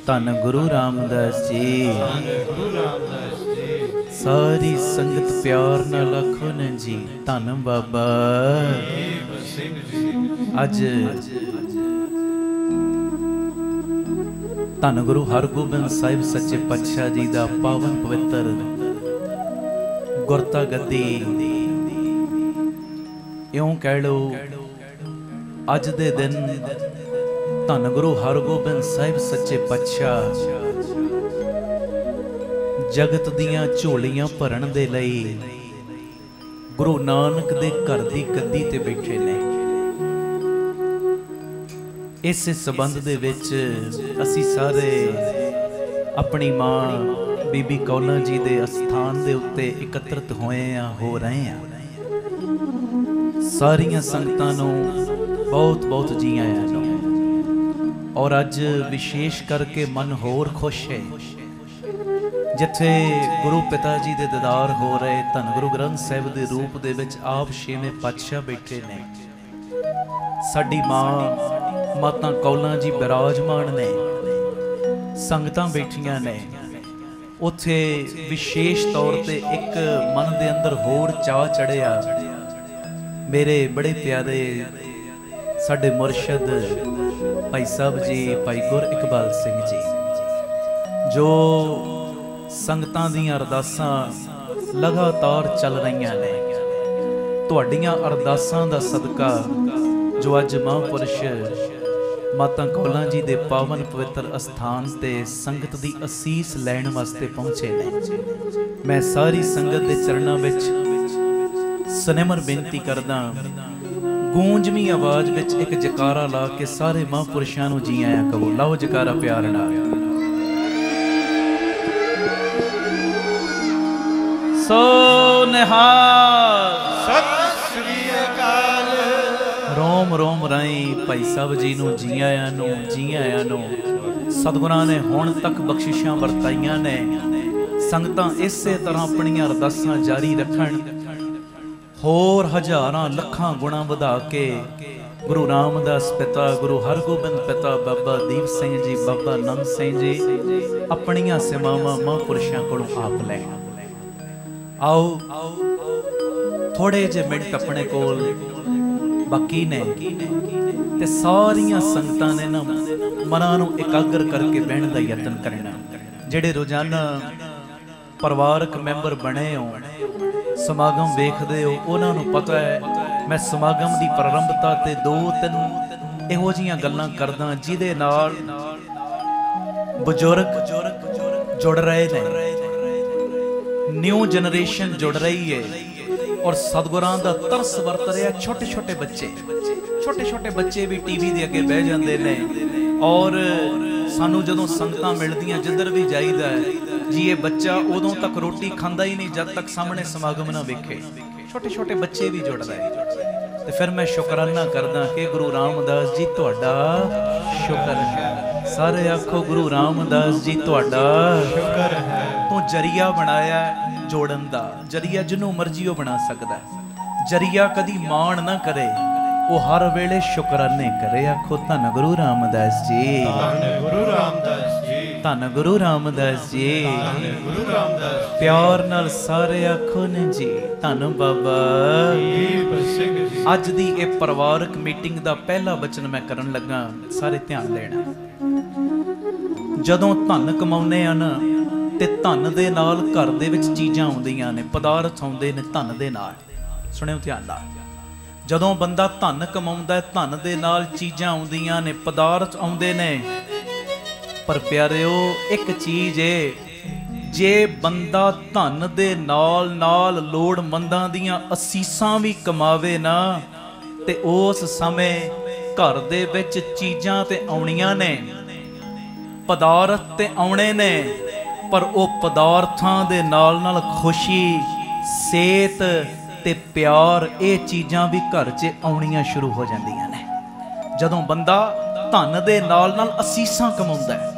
धन गुरु रामदास जी, सारी संगत प्यार नाल आखो न जी धन बाबा। अज धन गुरु हरगोबिंद साहिब सच्चे पातशाह जी का पावन पवित्र गुरता गद्दी इउं कह लो अज दे दिन धन गुरु हरगोबिंद साहिब सच्चे पातशाह जगत दियां झोलियां भरन दे लई गुरु नानक दे घर दी गद्दी ते बैठे ने। इस संबंध दे विच असी सारे अपनी मां बीबी कौला जी दे अस्थान दे उत्ते एकत्रित होए हो रहे हैं। सारियां संगतां नूं बहुत बहुत जी आया जी। और अज विशेष करके मन होर खुश है जिथे गुरु पिता जी दे दीदार हो रहे धन गुरु ग्रंथ साहिब दे रूप दे विच आप छेवें पातशाह बैठे ने। साडी मां माता कौला जी विराजमान ने, संगतां बैठियां ने। उत्थे विशेष तौर ते एक मन दे अंदर होर चाह चढ़िया। मेरे बड़े प्यारे साडे मुरशद भाई साहब जी भाई गुर इकबाल सिंह जी जो संगतां दीयां अरदासां लगातार चल रहीआं ने। तुहाडीआं अरदासां दा सदका जो अज महापुरुष माता कौला जी दे पावन पवित्र अस्थान ते संगत दी असीस लैण वास्ते पहुंचे ने। मैं सारी संगत दे चरणां विच सनिमर बेनती करदा गूंजवी आवाज विच एक जकारा ला के सारे महापुरुषां नूं जी आया कहो। लाओ जकारा प्यार नाल। सो निहाल सत श्री अकाल। रोम रोम राई भाई साहब जी नूं जी आया नूं सतगुरां ने हुण तक बख्शिशां वरताईयां ने। संगतां इसे तरह अपणियां अरदासां जारी रखण, होर हजारां लखां गुणा वधा के गुरु रामदास पिता गुरु हरगोबिंद पिता बाबा दीप सिंह जी बाबा नंद सिंह जी अपनियां सेवावां महापुरुषां कोलों आप लैण। आओ थोड़े जे मिनट अपने कोल बाकी ने ते सारियां संगतां ने ना मनां नूं एकाग्र करके बहण दा यतन करना। जिहड़े रोजाना परिवारक मैंबर बने हो समागम वेखदे हो उन्हां नूं पता है मैं समागम दी प्रारंभता ते 2-3 इहो जिहियां गल्लां करदा जिहदे नाल बजुर्ग जुड़ रहे ने, न्यू जनरेशन जुड़ रही है और सतगुरां दा तरस वरत रहा। छोटे छोटे बच्चे भी टीवी दे अगे बह जांदे ने और सानू जदों संगतां मिलदियां जिधर भी जाईदा है जी ये बच्चा उदों तक रोटी खांदा ही नहीं जब तक सामने समागम ना वेखे। छोटे बच्चे भी जुड़ रहे ते फिर मैं शुकराना करदा कि गुरु रामदास जी तुहाडा शुक्र है। सारे आखो गुरु रामदास जी तुहाडा शुक्र है। तू जरिया बनाया जोड़न दा, जरिया जिन्हों मर्जी हो बना सकदा है। जरिया कदी मान ना करे, वो हर वेले शुकराने करे। आखो धन गुरु रामदास जी, धन गुरु रामदास जी, धन गुरु रामदास जी, धन गुरु रामदास। प्यार नाल सारे आखो ने जी धन बाबा दीप सिंह जी। अज दी ये परिवारक मीटिंग दा पहला वचन मैं करन लगा, सारे ध्यान देना। जदों धन कमाउने आ ना ते धन दे नाल घर दे विच चीज़ां आउंदियां ने, पदार्थ आउंदे ने धन दे नाल। सुणिओ ध्यान नाल। जदों बंदा धन कमाउंदा है धन दे नाल चीज़ां आउंदियां ने, पदार्थ आउंदे ने। पर प्यारिओ एक चीज़ है, जे बंदा धन दे नाल नाल लोड़मंदां दियां असीसां भी कमावे ना ते उस समय घर दे विच चीज़ां ते आउणियां ने, पदार्थ ते आउणे ने, पर वो पदार्थां दे नाल नाल खुशी सेहत ते प्यार ये चीज़ां भी घर च आउणियां शुरू हो जांदियां ने। जदों बंदा धन दे नाल नाल असीसां कमाउंदा है,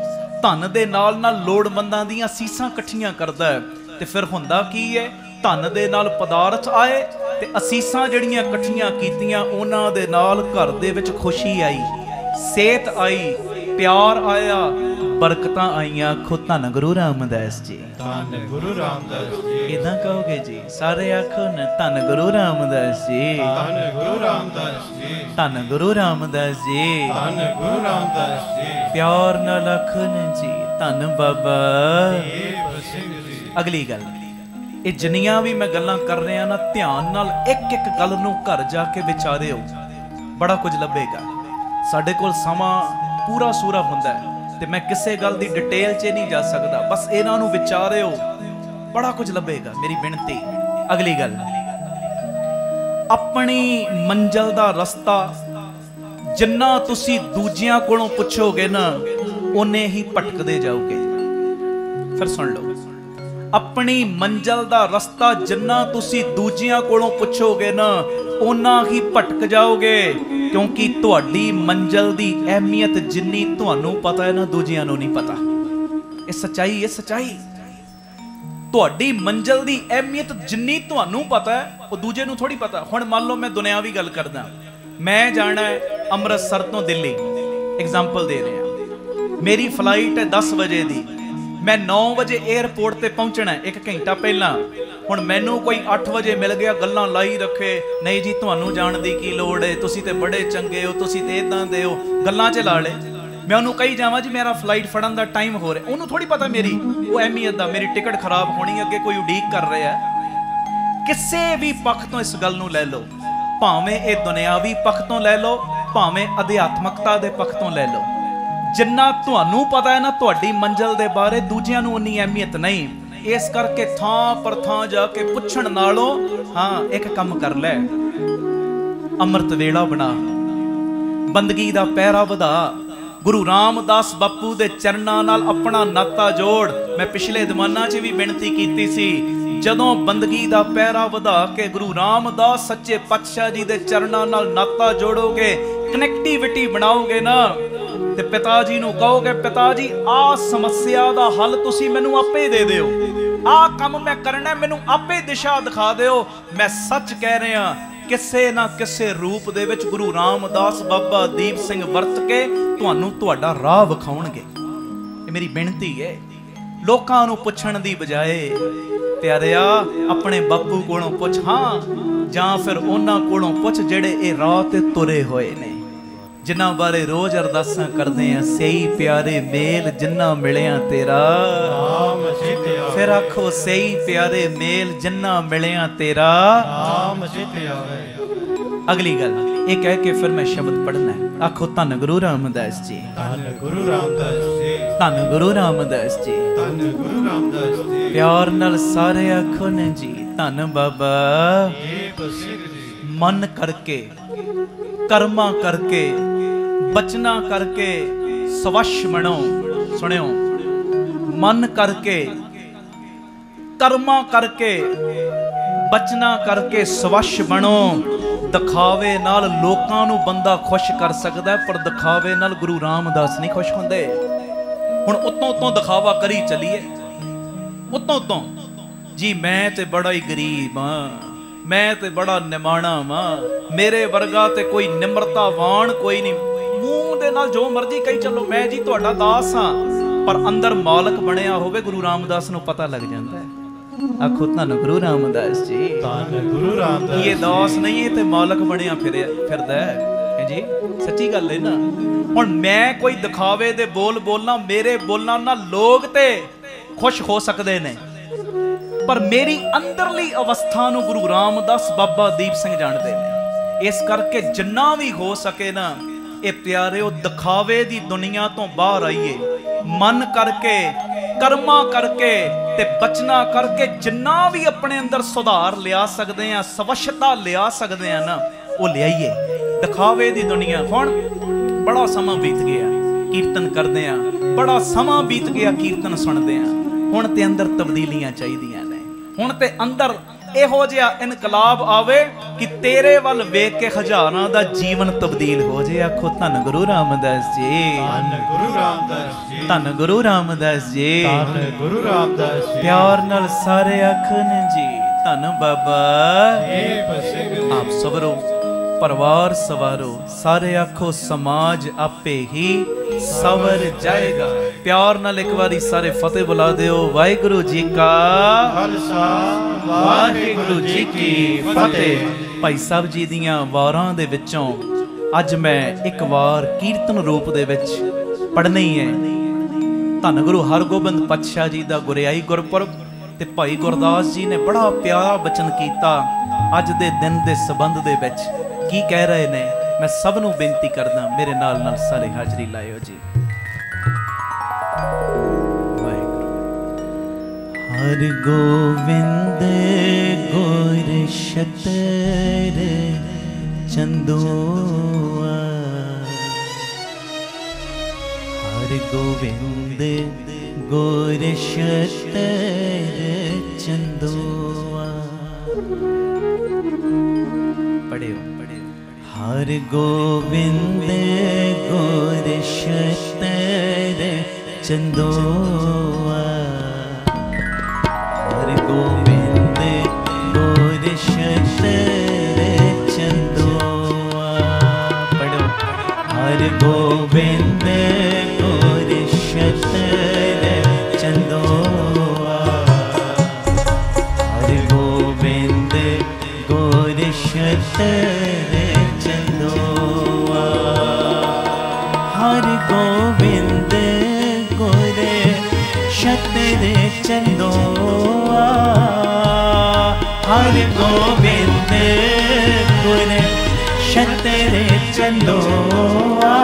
धन दे नाल नाल लोड़मंदां दियां असीसां इकट्ठियां करदा है, ते फिर हुंदा की है धन दे नाल पदार्थ आए ते असीसां जड़ियां इकट्ठियां कीतियां उन्हां दे नाल घर दे विच खुशी आई, सेहत आई, प्यार आया, बरकतां आईयां। आखो धन गुरु रामदास जी, धन गुरु रामदास जी। इदां कहोगे जी, सारे आखो न धन गुरु रामदास जी, धन गुरु रामदास जी, धन गुरु रामदास जी, धन गुरु रामदास जी। प्यार नाल आखो न जी, धन बाबा ਦੀਪ ਸਿੰਘ ਜੀ। अगली गल, ये जिन्नियां भी मैं गल्लां कर रहा ना, ध्यान नाल एक एक गल नूं घर जाके विचारिओ, बड़ा कुछ लभेगा। साडे कोल समा पूरा सूरा हुंदा है ते मैं किसी गल दी डिटेल च नहीं जा सकदा, बस इन्हां नूं विचारिओ, बड़ा कुछ लभेगा। मेरी बेनती, अगली गल, अपनी मंजिल दा रस्ता जिन्ना तुसी दूजियां कोलों पुछोगे ना, उन्ने ही भटकदे जाओगे। फिर सुन लो, अपनी मंजिल दा रस्ता जिन्ना तुसी दूजियां कोलों पुछोगे ना, उन्ना ही भटक जाओगे, क्योंकि तुहाडी मंजिल दी अहमियत जिन्नी तुहानू पता है ना, दूजियां नू नहीं पता। ये सच्चाई, ये सच्चाई। तुहाडी मंजिल दी अहमियत जिन्नी तुहानू पता है, वो दूजे नू थोड़ी पता। हुण मान लो मैं दुनियावी गल करदा, मैं जाना है अमृतसर तो दिल्ली, एग्जाम्पल दे रहा, मेरी फ्लाइट है 10 बजे दी, मैं 9 बजे एयरपोर्ट ते पहुंचना है, 1 घंटा पहला। हुण मैनू कोई 8 बजे मिल गया, गल्लां लाई रखे, नहीं जी तुहानू जाण दी की लोड़ है, तुसी ते बड़े चंगे हो, तुसी ते इदां दे हो, गल्लां च ला ले। मैं उन्होंने कही जावां जी मेरा फ्लाइट फड़न दा टाइम हो रहा, उन्होंने थोड़ी पता मेरी वो अहमियत दा, मेरी टिकट खराब होनी, अगे कोई उड़ीक कर रहा है। किसी भी पक्ष तो इस गल नूं लै लो, भावें ये दुनियावी पक्ष तो लै लो, भावें अध्यात्मकता दे पक्ष तो लै लो, जिन्ना तुहानू पता है ना तुहाडी मंजिल दे बारे, दूजियां नू उन्नी अहमियत नहीं। इस करके थां पर थां जाके पुछण नालों, हाँ एक काम कर लै, अमृत वेला बना, बंदगी दा पैरा वधा, गुरु रामदास बापू दे चरनां नाल अपना नाता जोड़। मैं पिछले दमाना च भी बेनती कीती सी, जदों बंदगी दा पैरा वधा के गुरु रामदास सच्चे पातशाह जी दे चरनां नाल नाता जोड़ोगे, कनैक्टिविटी बनाओगे ना, ते पिता जी नूं कहोगे, पिता जी आ समस्या दा हल तुसी मैनू आपे दे दिओ, आ काम मैं करना, मैनू आपे दिशा दिखा दिओ। मैं सच कह रहा, किसे ना किसे रूप दे विच गुरु रामदास बाबा दीप सिंह वरत के तुहानू तुहाडा राह विखाउणगे। ये मेरी बेनती है, लोकां नूं पुछण दी बजाए प्यारिया अपने बापू कोलों पुछ, हाँ जां फिर उन्हां कोलों पुछ जेड़े ये राह ते तुरे होए ने, जिन्हां बारे रोज अरदासां करदे आ, सही प्यारे मेल जिन्ना मिलिया तेरा। फिर आखो सही प्यारे मेल जिन्ना मिलिया तेरा। अगली गल ये कह के फिर मैं शब्द पढ़ना है, आखो धन गुरु रामदास जी, धन गुरु रामदास जी, धन गुरु रामदास जी, धन गुरु रामदास जी। प्यार नाल सारे आखो ने जी, धन बाबा ਦੀਪ ਸਿੰਘ जी। मन करके, कर्मा करके, बचना करके सवश बनो। सुनियो, मन करके, कर्मा करके, बचना करके सवश बनो। दिखावे नाल लोकां नूं बंदा खुश कर सकदा है, पर दिखावे नाल गुरु रामदास नहीं खुश हुंदे। हुण उतों उतों दिखावा करी चलीए, उतों उतों जी मैं ते बड़ा ही गरीब हाँ, मैं ते बड़ा निमाणा वां, मेरे वर्गा ते कोई निम्रतावान कोई नहीं। मूंह दे नाल जो मर्जी कही चलो, मैं जी तुहाडा दास हाँ, पर अंदर मालक बनया होवे, गुरु रामदास नूं पता लग जाता है। आखो धन गुरु रामदास जी, धन गुरु रामदास। ये दास नहीं है ते मालक बनया फिरदा है जी, सच्ची गल है ना। हुण मैं कोई दिखावे दे बोल बोलना, मेरे बोलना ना लोग ते खुश हो सकते ने, पर मेरी अंदरली अवस्था नूं गुरु रामदास बाबा दीप सिंह जानते हैं। इस करके जिन्ना भी हो सके ना, ये प्यारे दिखावे दी दुनिया तो बाहर आइए, मन करके, कर्मा करके ते बचना करके, जिन्ना भी अपने अंदर सुधार लिया सकते हैं, स्वच्छता लिया सकते हैं ना, वो लियाइए। दिखावे दी दुनिया, हुण बड़ा समा बीत गया कीर्तन करदे आ, बड़ा समा बीत गया कीर्तन सुनदे आ, हुण ते अंदर तब्दीलियां चाहिदियां ने। हुण ते अंदर इहो जिहा इनकलाब आवे कि तेरे वल वेख के हजारां दा जीवन तब्दील हो जाए। आखो धन गुरु रामदास जी, धन गुरु रामदास जी, धन गुरु रामदास जी, धन गुरु रामदास जी। प्यार नाल सारे आखन जी, धन बाबा ਦੀਪ ਸਿੰਘ ਜੀ। आप सबरो परिवार सवारो, सारे आखो समाज आपे ही सवर जाएगा। प्यार नाल एक बारी सारे फतेह बुला दिओ। वाहिगुरु जी का खालसा वाहिगुरु जी की फतेह। भाई साहब जी दियां वारां दे विचों अज मैं एक वार कीर्तन रूप दे विच पढ़नी है। धन गुरु हरगोबिंद पातशाह जी दा गुरियाई गुरपुरब ते भाई गुरदास जी ने बड़ा प्यारा बचन कीता। अज दे दिन दे संबंध दे विच की कह रहे ने, मैं सब नूं बेनती करदा मेरे नाल नाल सारे हाजरी लाइयो जी। हर गोविंद गुर शतर चंदोआ, हर गोविंद गुर शतर चंदोआ। पढ़ियो हर गोविंद गुर शतर चंदोआ, हर गोविंद गुर शतर चंदोआ। पढ़ो हर गोविंद गुर शतर चंदोआ, हर गोविंद गुर शतर चंदोआ, हर गोविंद गुर शतर चंदोआ, हर गोविंद गुर शतर चंदोआ,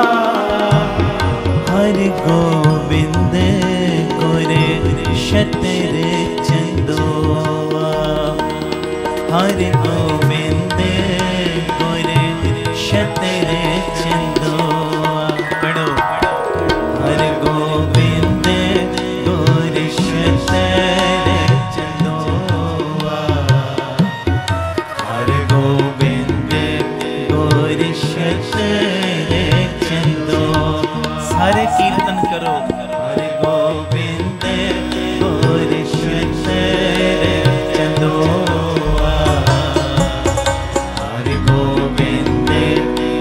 हर गोविंद गुर शतर चंदोआ, हर गोविंद गुर शतर चंदोआ। पढ़ो हर गोविंद गुर शतर चंदोआ, हर गोविंद गुर शतर चंदोआ। सारे कीर्तन करो। हर गोविंद गुर शतर चंदोआ, हर गोविंद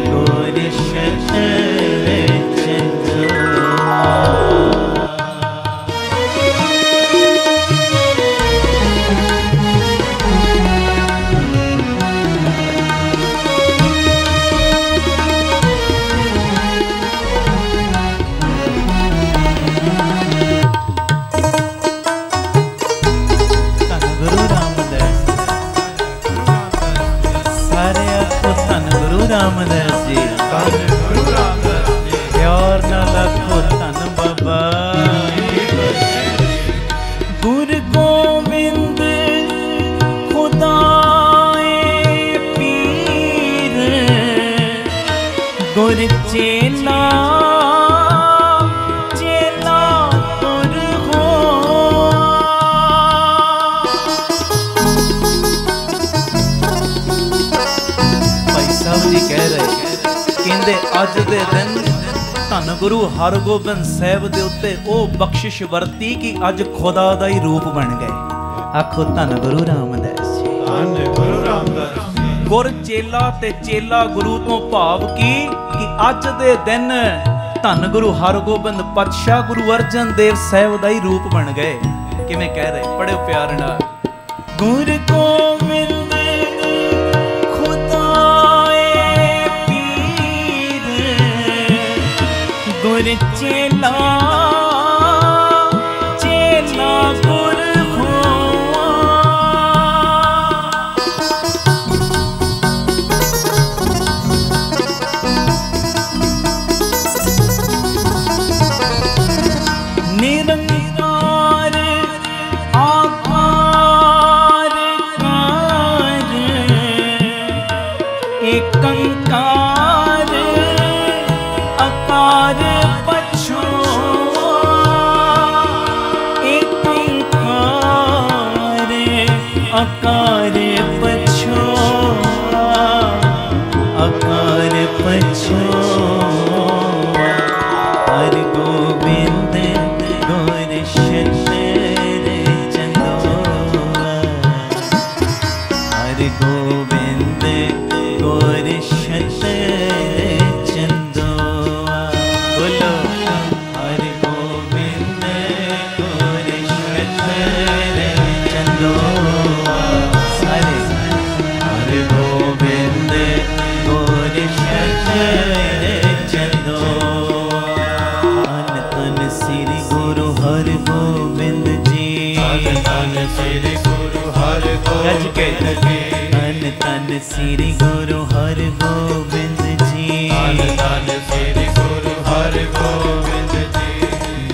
गुर शतर चंदोआ। धन गुरु रामदास, सारे आखो धन गुरु रामदास जी। धन गुरु रामदास जी। प्यार नाल आखो धन बाबा गुरु गोविंद खुदाए पीर, गुर चेला चेला गुर हो। भाई साहब जी कह रहे कहते अज दे दिन धन गुरु हरगोबिंद साहब दे उत्ते ओ बख्शिश वरती कि अज खुदा दा ही रूप बन गए। आखो धन गुरु रामदास जी। धन गुरु रामदास जी। गुर चेला ते चेला गुरु तो भाव की कि अज दे दिन धन गुरु हरगोबिंद पातशाह गुरु अर्जन देव साहब दा ही रूप बन गए। किवें कह रहे, पढ़ो प्यार नाल। गुर गोविंद खुदाए पीर, गुर चेला चेला गुर होआ। निरंकार आकार कार, एकंकार अकार पछोआ। एकंकार अकार पछोआ, अकार पछोआ। हर गोविंद गुर शतर चंदोआ, हर गोविंद गुर गुरु हर गोबिंद जी। धन धन श्री गुरु हर गोबिंद जी। धन धन श्री गुरु हर गोबिंद जी। धन धन श्री गुरु हर गोबिंद जी।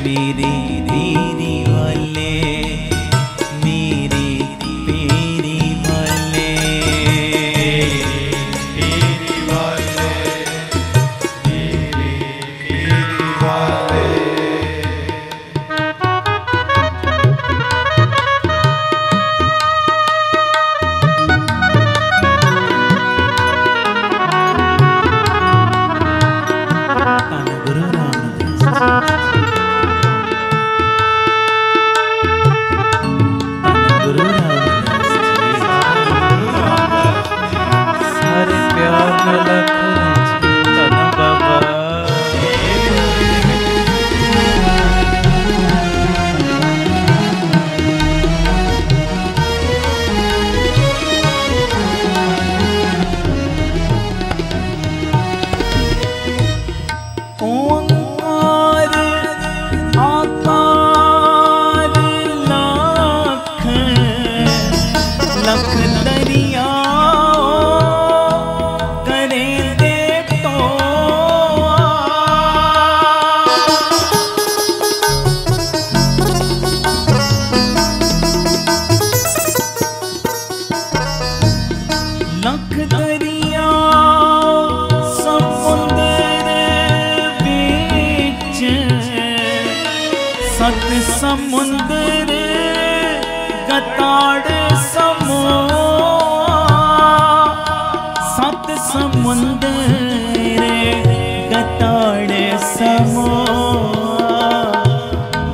मेरी पीरी वाले, मेरी पीरी वाले, पीरी वाले, पीरी पीरी वाले। धन गुरु रामदास गुरु रामदास सारे प्यार में लख धन बाबा। ओंकार आकार लाख लख दरिया करे दे तो लख दरिया समुंदर बीच सत समुंदर गताड़ समो सत समुंदर गताड़ समो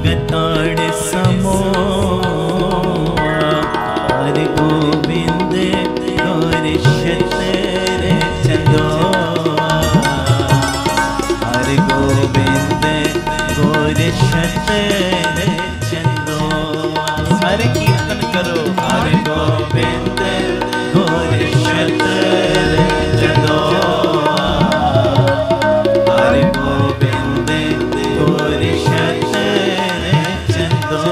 गताड़ समो हर गोबिंद गौर शतर चंदो हर गोबिंद गौर शतर चंदो। हर कीर्तन करो हर गोबिंद गौर शतर चंदो हर गोबिंद गौर शतर चंदो।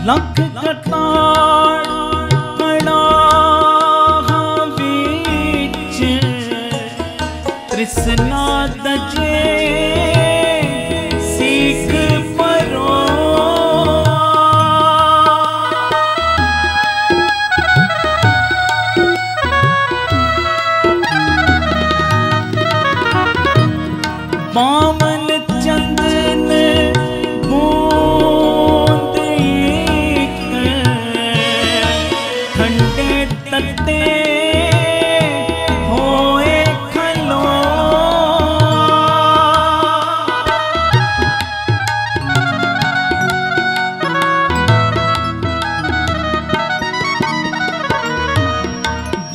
लख कटार कड़ा बीच तृष्णा दजे सीख परो बामन चंदन बूंद एक ठंडे तत्ते होए खलो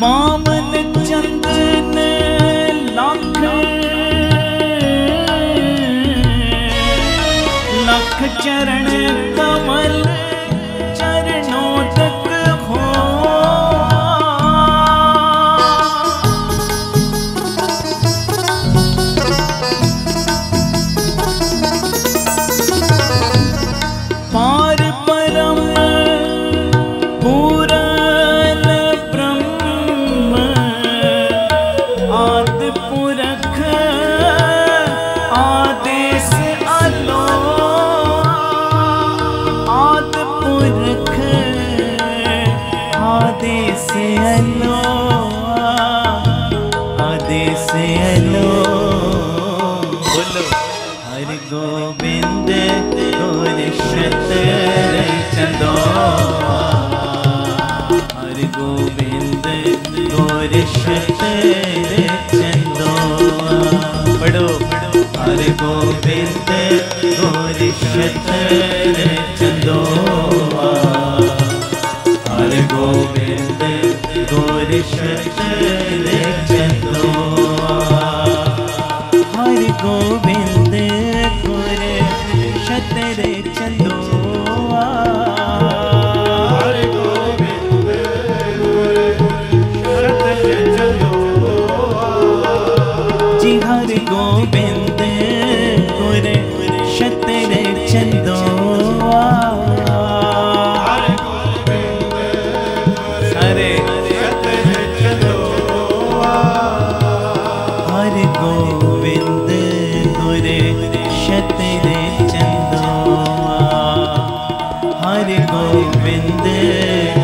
बामन चंदन लाख लख चरण कमल चरणों तक हो पार परम पूरन ब्रह्म आदि पुरख आदेश आलो आदि हरि गोविंद गुर शतर चंदोआ, हरि गोविंद गुर शतर चंदोआ। पढ़ो हरि गोविंद गुर शतर चंदोआ, हरि गोविंद गुर शतर चंदोआ, हरि गोविंद गुर शतर चंदोआ, हरि गोविंद गुर शतर चंदोआ। जी हरि गोविंद गुर शतर चंदोआ, हरि गोविंद सारे शतर चंदोआ, हरि गोविंद गुर शतर चंदोआ, हरि गोविंद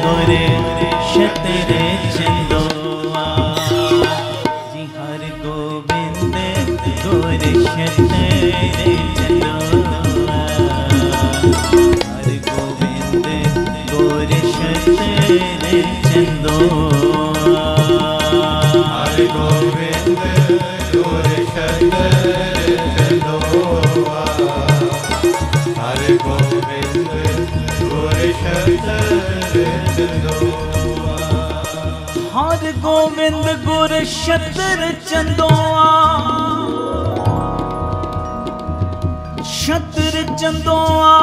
गुर शतर चंदोआ। जी हरि गोविंद गुर शतर चंदोआ, हरि गोविंद गुर शतर चंदोआ, हरि गोविंद गुर शतर चंदोआ, हरि गोविंद गुर शतर चंदोआ, हरि गोविंद गुर शतर चंदोआ, शतर चंदोआ।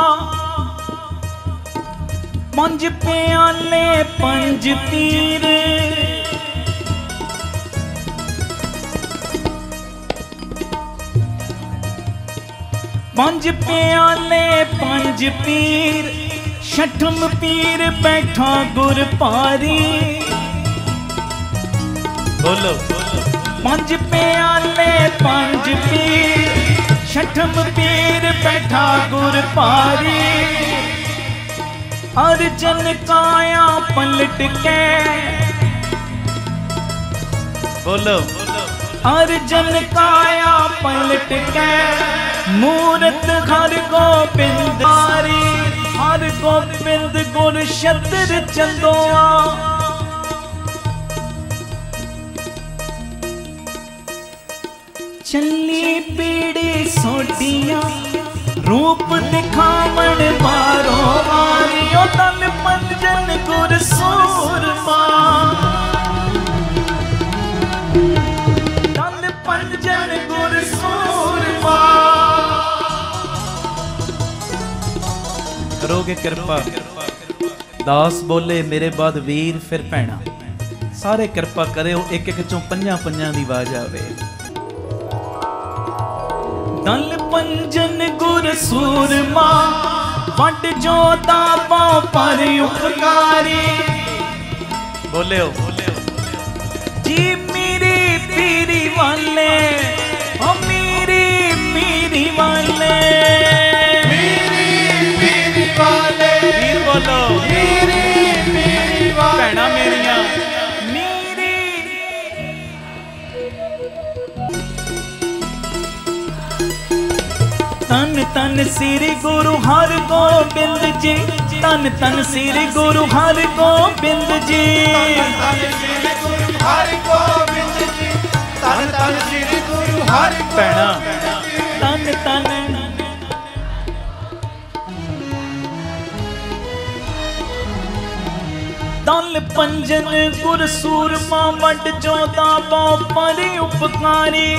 पंज प्याले पंज पीर, पंज प्याले पंज पीर, छठम पीर बैठा गुर पारी। बोलो पंज प्याले पंज पीर, छठम पीर बैठा गुर पारी। अर्जन काया पलट के, बोलो अर्जन काया पलट के, मूरत हर गोबिंद हारी, हर गोबिंद गुर शतर चंदोआ। चली पीड़ी सोटिया, रूप दिखावण मारो मारियो, तन पंजन गुर सूरमा, तन पंजन गुर सूरमा। करोगे कृपा? दास बोले मेरे बाद वीर फिर भैणा, सारे कृपा करो एक एक चों पंजां पंजां दी आवाज आवे। दल पंजन गुर सूरमा, वट जोता पाओ पर उपकारी। बोले हो जी मेरी पीरी वाले, ओ मेरी पीरी वाले, मेरी पीरी वाले, वीर बोलो मेरी पीरी वाले, भैणा मेरिया मेरी। तन तन श्री गुरु हर गोबिंद जी, तन तन श्री गुरु हर गोबिंद जी, तन श्री गुरु हर गोबिंद जी, तन तन श्री गुरु हर भैणा तन तन। दल पंजन गुर सूरमा, वट जोता पाओ पर उपकारी।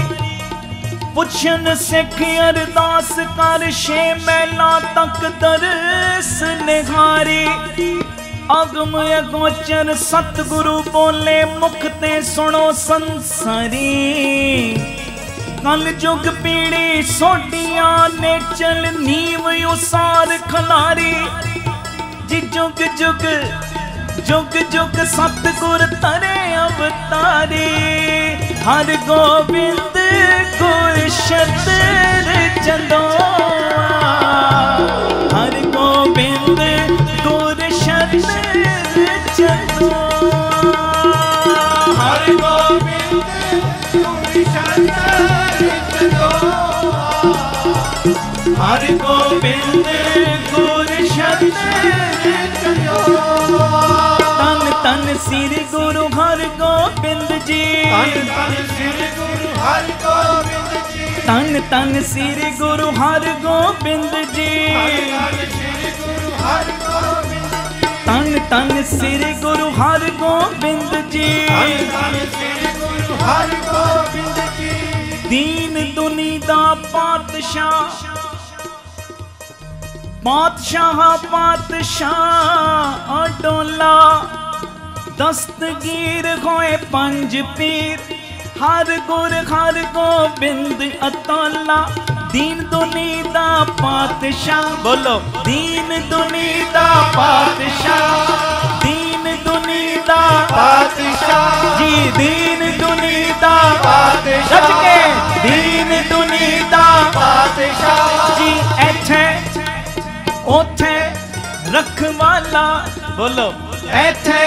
पुछन सिख अरदास कर, छे मैला तक दरस निहारी। अगम अगोचर सतगुरु बोले, मुख ते सुनो संसारी। कल जुग पीड़ी सोटिया ने चल, नीव उसार खलारी। जी जुग जुग जुग जुग सतगुर तरे अवतारी। हर गोबिंद गुर शतर चंदोआ, हर गोबिंद गुर शतर चंदोआ, हर गोबिंद गुर शतर चंदोआ, हर गोबिंद गुर शतरंज जो। तन तन श्री गुरु हर गोबिंद जी, तन तन श्री गुरु हर गोबिंद जी, तन तन श्री गुरु हर गोबिंद जी, तन तन श्री गुरु हर गोबिंद जी, तन तन श्री गुरु हर गोबिंद जी, तन तन श्री गुरु हर गोबिंद जी। दीन दुनी दा पातशाह, पातशाह पातशाह अडोला, दस्तगीर होए पंज पीर, हर गुर हर गोबिंद अतौला। दीन दुनी दा पातशाह, बोलो दीन दुनी दा पातशाह, दीन दुनी दा पातशाह जी, दीन दुनी दा पातशाह, सच के दीन दुनी दा पातशाह जी। ऐथे ओथे रखवाला, बोलो ऐथे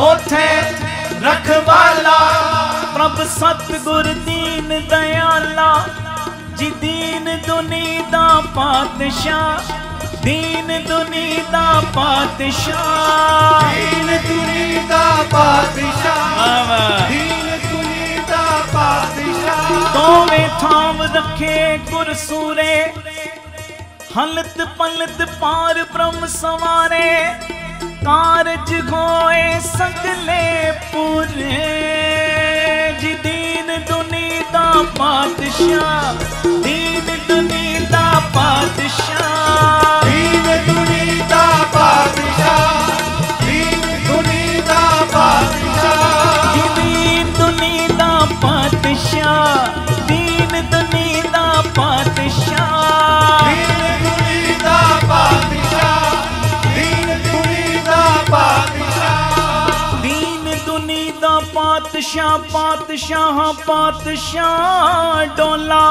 ओथे रखवाला, प्रभ सतगुर दीन दयाला जी। दीन दुनी दा पातशाह, दीन दुनी दा पातशाह, दीन दुनी दा पातशाह, वाह वाह। दीन दुनी दा पातशाह। दोवें थाम रखे गुर सूरे, हलत पलत पार ब्रह्म सवारे, कारज होए सगले पूरे जी। दीन दुनी दा पातशाह, दीन दुनी दा पातशाह, दीन दुनी दा पातशाह, दीन दुनी दा पातशाह, जी। दीन दुनी दा पातशाह, दीन दुनी दा पातशाह, दीन दुनी दा पातशाह, दीन दुनी दा पातशाह। दीन दुनी दा पातशाह, पातशाह पातशाह डोला,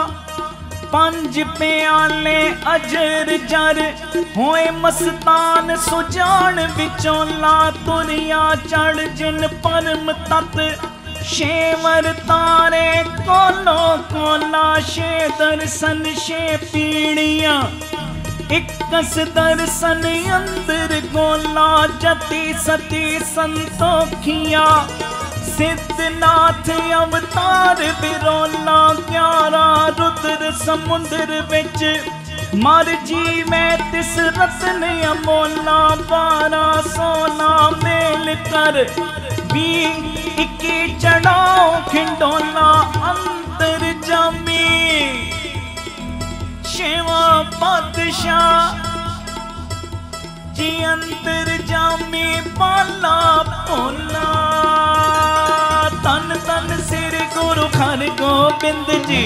पंज प्याले अजर जर होए मस्तान, सुजान विचोला, तुरिया चढ़ जिन परम तत, शेवर तारे कोलो कोला, शे दर्शन शे पीड़ियां, इकस दर्शन अंदर गोला, जति सती संतोखिया, सिद्धनाथ अवतार बिरोला, 11 रुद्र समुंदर विच मर जी मैं तिस रतन अमोला, 12 16 मेल कर 20 21 चढ़ाओ खिंडोला, अंतर जामी शेवा पातशाह जी, अंतर जामी पाला पोला। तन तन श्री गुरु हर गोबिंद जी,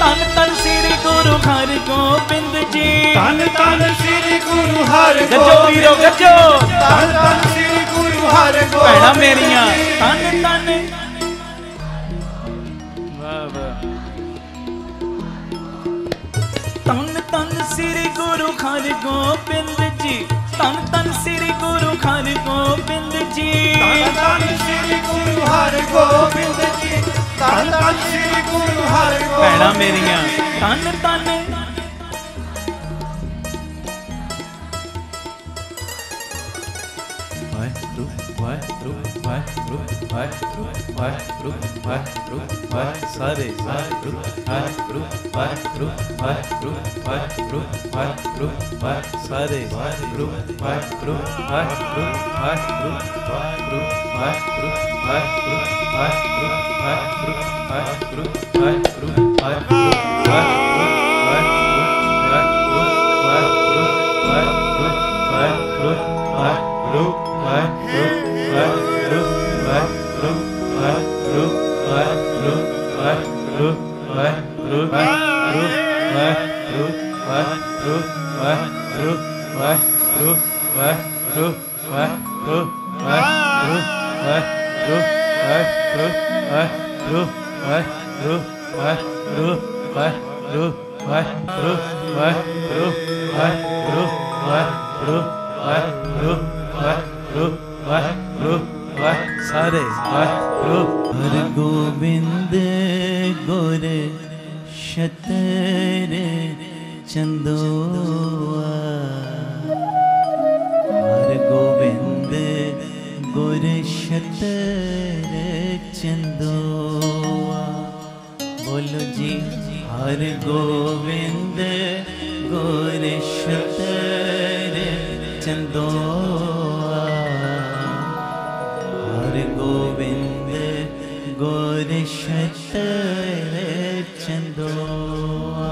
तन तन श्री गुरु हर गोबिंद जी, तन तन श्री गुरु हर गजो वीरो गजो, तन तन श्री गुरु हर भैणा मेरिया तन तन। वाह वाह। तन तन श्री गुरु हर गोबिंद जी, तन तन श्री गुरु हर गोबिंद जी, तन तन श्री गुरु हर गोबिंद जी, तन तन श्री गुरु हर भैणा गोबिंद मेरिया जी। तन तन। वाहेगुरु वाहेगुरु वाहेगुरु वाहेगुरु वाहेगुरु वाहेगुरु वाहेगुरु सारे वाहेगुरु वाहेगुरु वाहेगुरु वाहेगुरु वाहेगुरु वाहेगुरु वाहेगुरु सारे वाहेगुरु वाहेगुरु वाहेगुरु वाहेगुरु वाहेगुरु वाहेगुरु वाहेगुरु वाहेगुरु वाहेगुरु वाहेगुरु वाहेगुरु वाहेगुरु सारे हर गोविंद गुर शतरंज चंदोआ हर गोविंद गुर छतर चंदोआ। बोलो जी हर गोविंद गुर छतर चंदोआ हर गोविंद गुर छतर चंदोआ।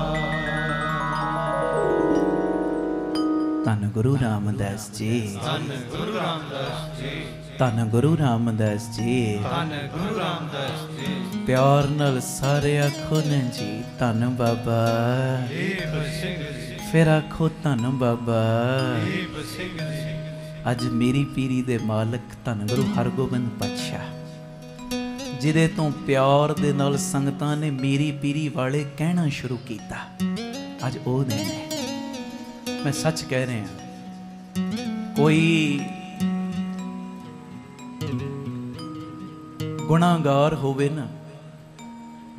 धन गुरु रामदास जी, धन गुरु रामदास जी, धन गुरु रामदास जी, धन गुरु रामदास जी। प्यार नाल सारे आखो न जी धन बाबा, देव सिंह जी, फिर आखो धन बाबा। देव सिंह जी। अज मेरी पीरी दे मालक धन गुरु हरगोबिंद पातशाह जिदे तो प्यार दे नाल संगतां ने मेरी पीरी वाले कहना शुरू किया, अज ओ दिन है। मैं सच कह रहा, कोई गुनाहगार होवे ना,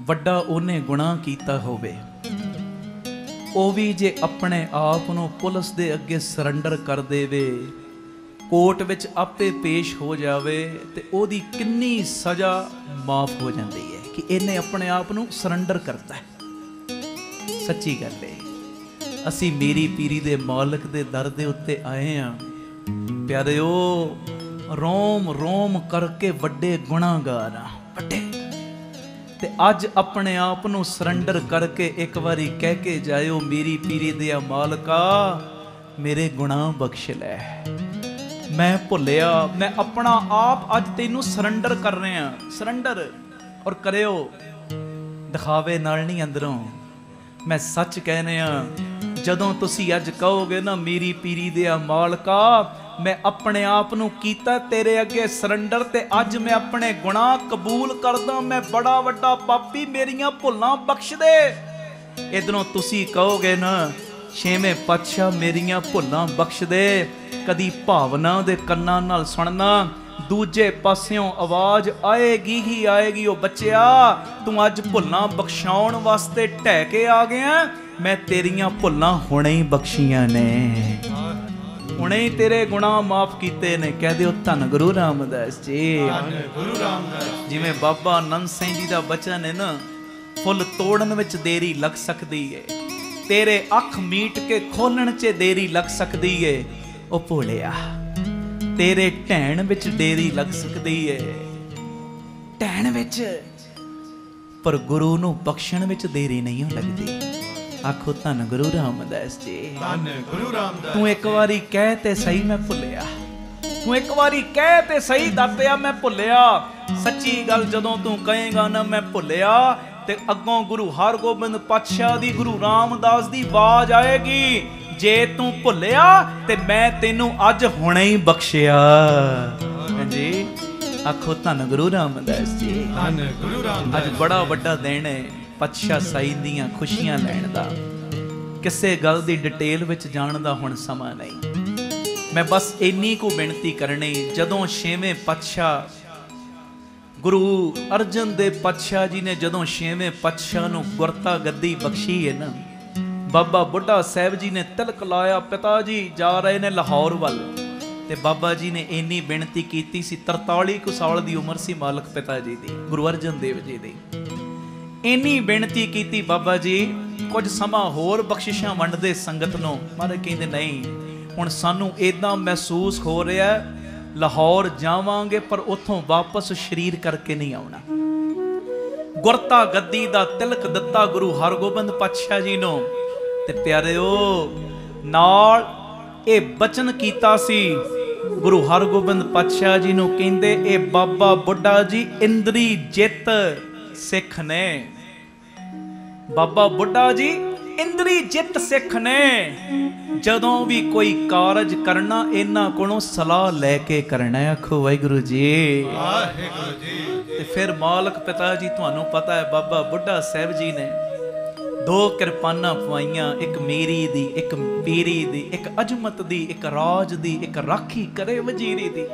वड्डा ओने गुनाह कीता होवे, ओ भी जे अपने आप नूं पुलिस दे अगे सरैंडर कर देवे, कोर्ट विच आपे पेश हो जावे, ते ओदी किन्नी सज़ा माफ हो जाती है कि इन्हें अपने आप नूं सरैंडर करता है। सच्ची गल है, असी मेरी पीरी दे मालक दे दर दे उत्ते आए हैं प्यारिओ, रोम रोम करके वड्डे गुनाहगार हाँ, वड्डे ते अज अपने आप नूं सरैंडर करके एक बारी कह के जाओ, मेरी पीरी दे मालका मेरे गुनाह बख्श लै, मैं भुलिया, मैं अपना आप अज तेनू सरैंडर कर रहा, सरैंडर। और करियो दिखावे नाल नहीं, अंदरों मैं सच कह रहा, जदों तुसी अज कहोगे ना मेरी पीरी दे मालका मैं अपने आप नूं कीता तेरे अगे सरैंडर, ते अज मैं अपने गुनाह कबूल करदा, मैं बड़ा वड्डा पापी, मेरियां भुल्लां बख्श दे। इधरों तुसी कहोगे ना छेवें पातशाह मेरियां भुल्लां बख्श दे, कदी भावना दे कन्नां नाल सुनना, दूजे पास्यों आवाज आएगी ही आएगी, ओ बच्चिया तू अज भुल्लां बख्शाउण वास्ते ढह के आ गया, मैं तेरियां भुल्लां हुणे ही बख्शियां ने, हुणे ही तेरे गुनाह माफ कीते ने। कह दिओ धन गुरु रामदास जी, धन गुरु रामदास। जिवें बाबा आनंद सिंह जी दा बचन है ना, फुल तोड़न विच देरी लग सकदी है, तेरे अख मीट के खोलण च देरी लग सकदी है, ओ भोलिया तेरे ढैण विच देरी लग सकदी है, ढैण विच, पर गुरु नूं बख्शण विच देरी नहीं लगदी। आखो धन गुरु रामदास जी, धन गुरु रामदास। तू एक बारी कह ते सही मैं भुलिया, तू एक बारी कह ते सही दातिया मैं भुलिया। सच्ची गल जदों तू कहेगा ना मैं भुलिया, ते अगों गुरु हरगोबिंद पातशाह दी, गुरु रामदास दी आवाज आएगी, जे तू भुलिया ते मैं तेनू अज हुणे ही बख्शिया। जी आखो धन गुरु रामदास जी, धन गुरु रामदास। अज बड़ा वड्डा दिन है पातशाह साईं दीयां खुशियां लैण दा। किसे गल दी डिटेल विच जाण दा हुण समां नहीं, मैं बस इन्नी को बेनती करनी, जदों छेवें पातशाह गुरु अर्जन देव पातशाह जी ने जदों छेवें पातशाह नूं गुरता गद्दी बख्शी है ना, बाबा बुढ़ा साहब जी ने तिलक लाया, पिता जी जा रहे ने लाहौर वल, ते बाबा जी ने इन्नी बेनती कीती सी, 43 कुछ साल दी उम्र सी मालक पिता जी दी, गुरु अर्जन देव जी दी, इन्नी बेनती कीती बाबा जी कुछ समा होर बख्शिशां वंडदे संगत नूं। मारे कहंदे नहीं, हुण सानू इदां महसूस हो रहा लाहौर जावांगे पर उथों वापस शरीर करके नहीं आउणा। गुरता गद्दी दा तिलक दिता गुरु हरगोबिंद पातशाह जी नूं, ते प्यारिओ नाल ए बचन कीता सी गुरु हरगोबिंद पातशाह जी नूं, कहंदे ए बाबा बुढ़ा जी इंद्री जित सिख ने, बाबा बुढ़ा जी इंद्री जित सिख ने, जदों भी कोई कारज करना इन्हां कोलों सलाह लैके करना। आखो वाहिगुरू जी, वाहिगुरू जी। ते फिर मालक पिता जी तुहानू पता है बाबा बुढ़ा साहब जी ने 2 किरपानां पवाइयां, एक मेरी दी, एक पीरी दी, एक अजमत दी, एक राज दी, एक राखी करे वजीरी दी।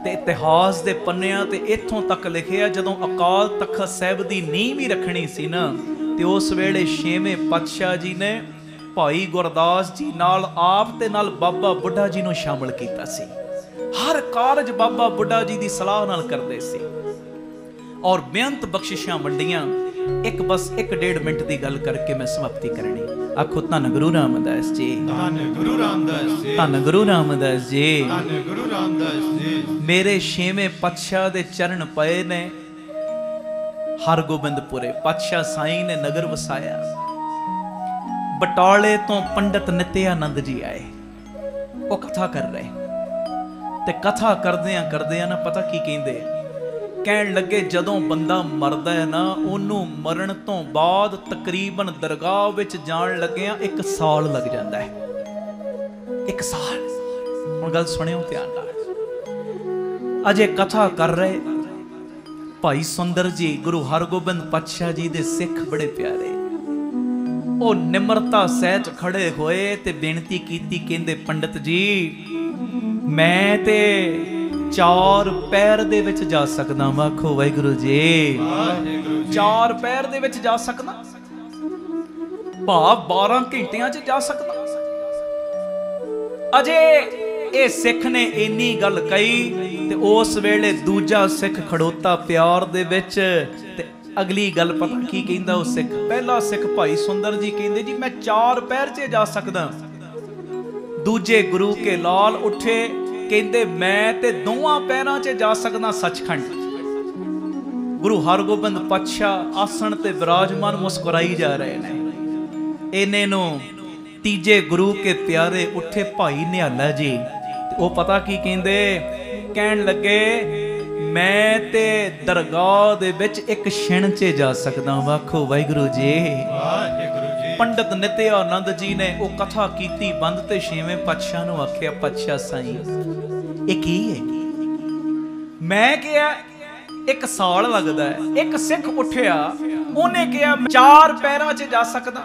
ते इतिहास दे पन्नियां ते इत्थों तक लिखिया, जदों अकाल तख्त साहिब दी नींह भी रखनी सी ना, ਤੇ ਉਸ ਵੇਲੇ ਛੇਵੇਂ ਪਾਤਸ਼ਾਹ ਜੀ ਨੇ ਭਾਈ ਗੁਰਦਾਸ ਜੀ ਨਾਲ ਆਪ ਤੇ ਨਾਲ ਬਾਬਾ ਬੁੱਢਾ ਜੀ ਨੂੰ ਸ਼ਾਮਲ ਕੀਤਾ ਸੀ। ਹਰ ਕਾਰਜ ਬਾਬਾ ਬੁੱਢਾ ਜੀ ਦੀ ਸਲਾਹ ਨਾਲ ਕਰਦੇ ਸੀ ਔਰ ਬੇਅੰਤ ਬਖਸ਼ਿਸ਼ਾਂ ਵੰਡੀਆਂ। बस एक डेढ़ मिनट की गल करके मैं समाप्ति करनी। आखो धन गुरु रामदास जी, धन गुरु रामदास जी, धन गुरु रामदास जी, धन गुरु रामदास जी। मेरे छेवें पातशाह दे चरण पए ने हरगोबिंदपुरे। पातशाह साईं ने नगर वसाया। बटाले तो पंडित नित्यानंद जी आए, वो कथा कर रहे ते कथा करदियां ना पता की कहंदे, ਕਹਿਣ ਲੱਗੇ ਜਦੋਂ ਬੰਦਾ ਮਰਦਾ ਹੈ ਨਾ ਉਹਨੂੰ ਮਰਨ ਤੋਂ ਬਾਅਦ ਤਕਰੀਬਨ ਦਰਗਾਹ ਵਿੱਚ ਜਾਣ ਲੱਗਿਆਂ 1 ਸਾਲ ਲੱਗ ਜਾਂਦਾ ਹੈ। 1 ਸਾਲ। ਹੁਣ ਗੱਲ ਸੁਣਿਓ ਧਿਆਨ ਨਾਲ। ਅਜੇ ਕਥਾ ਕਰ ਰਹੇ ਭਾਈ ਸੁੰਦਰ ਜੀ ਗੁਰੂ ਹਰਗੋਬਿੰਦ ਪਾਤਸ਼ਾਹ ਜੀ ਦੇ ਸਿੱਖ ਬੜੇ ਪਿਆਰੇ, ਉਹ ਨਿਮਰਤਾ ਸਹਿਜ ਖੜੇ ਹੋਏ ਤੇ ਬੇਨਤੀ ਕੀਤੀ। ਕਹਿੰਦੇ ਪੰਡਿਤ ਜੀ ਮੈਂ ਤੇ 4 ਪੈਰ ਦੇ ਵਿੱਚ ਜਾ ਸਕਦਾ। ਆਖੋ ਵਾਹਿਗੁਰੂ ਜੀ, 4 ਪੈਰ ਦੇ ਵਿੱਚ ਜਾ ਸਕਦਾ, ਭਾਵ 12 ਘੰਟਿਆਂ 'ਚ ਜਾ ਸਕਦਾ। ਅਜੇ ਇਹ ਸਿੱਖ ਨੇ ਇੰਨੀ ਗੱਲ ਕਹੀ ਤੇ ਉਸ ਵੇਲੇ ਦੂਜਾ ਸਿੱਖ ਖੜੋਤਾ ਪਿਆਰ ਦੇ ਵਿੱਚ ਤੇ ਅਗਲੀ ਗੱਲ ਪਤਾ ਕੀ ਕਹਿੰਦਾ ਉਹ ਸਿੱਖ। ਪਹਿਲਾ ਸਿੱਖ ਭਾਈ ਸੁੰਦਰ ਜੀ ਕਹਿੰਦੇ ਜੀ ਮੈਂ 4 ਪੈਰ 'ਚ ਜਾ ਸਕਦਾ। ਦੂਜੇ ਗੁਰੂ ਕੇ ਲਾਲ ਉੱਠੇ ਕਹਿੰਦੇ ਮੈਂ ਤੇ 2 ਪੈਰਾਂ 'ਚ ਜਾ ਸਕਦਾ ਸੱਚਖੰਡ। ਗੁਰੂ ਹਰਗੋਬਿੰਦ ਪਾਤਸ਼ਾਹ ਆਸਣ ਤੇ ਵਿਰਾਜਮਾਨ ਮੁਸਕਰਾਈ ਜਾ ਰਹੇ ਨੇ। ਇਹਨੇ ਨੂੰ ਤੀਜੇ ਗੁਰੂ ਕੇ ਪਿਆਰੇ ਉੱਠੇ ਭਾਈ ਨਿਹਾਲਾ ਜੀ ਤੇ ਉਹ ਪਤਾ ਕੀ ਕਹਿੰਦੇ, ਕਹਿਣ ਲੱਗੇ ਮੈਂ ਤੇ ਦਰਗਾਹ ਦੇ ਵਿੱਚ 1 ਛਿਣ 'ਚ ਜਾ ਸਕਦਾ। ਵਾਖੋ ਵਾਹਿਗੁਰੂ ਜੀ, ਵਾਹਿਗੁਰੂ ਜੀ। ਪੰਡਿਤ ਨਿਤਿਆਨੰਦ ਜੀ ਨੇ ਉਹ ਕਥਾ ਕੀਤੀ ਬੰਦ ਤੇ ਛੇਵੇਂ ਪਾਤਸ਼ਾਹ ਨੂੰ ਆਖਿਆ ਪਾਤਸ਼ਾਹ ਸਾਈਂ ਇਹ ਕੀ ਹੈ? ਮੈਂ ਕਿਹਾ 1 ਸਾਲ ਲੱਗਦਾ ਹੈ। ਇੱਕ ਸਿੱਖ ਉੱਠਿਆ ਉਹਨੇ ਕਿਹਾ 4 ਪੈਰਾਂ 'ਚ ਜਾ ਸਕਦਾ।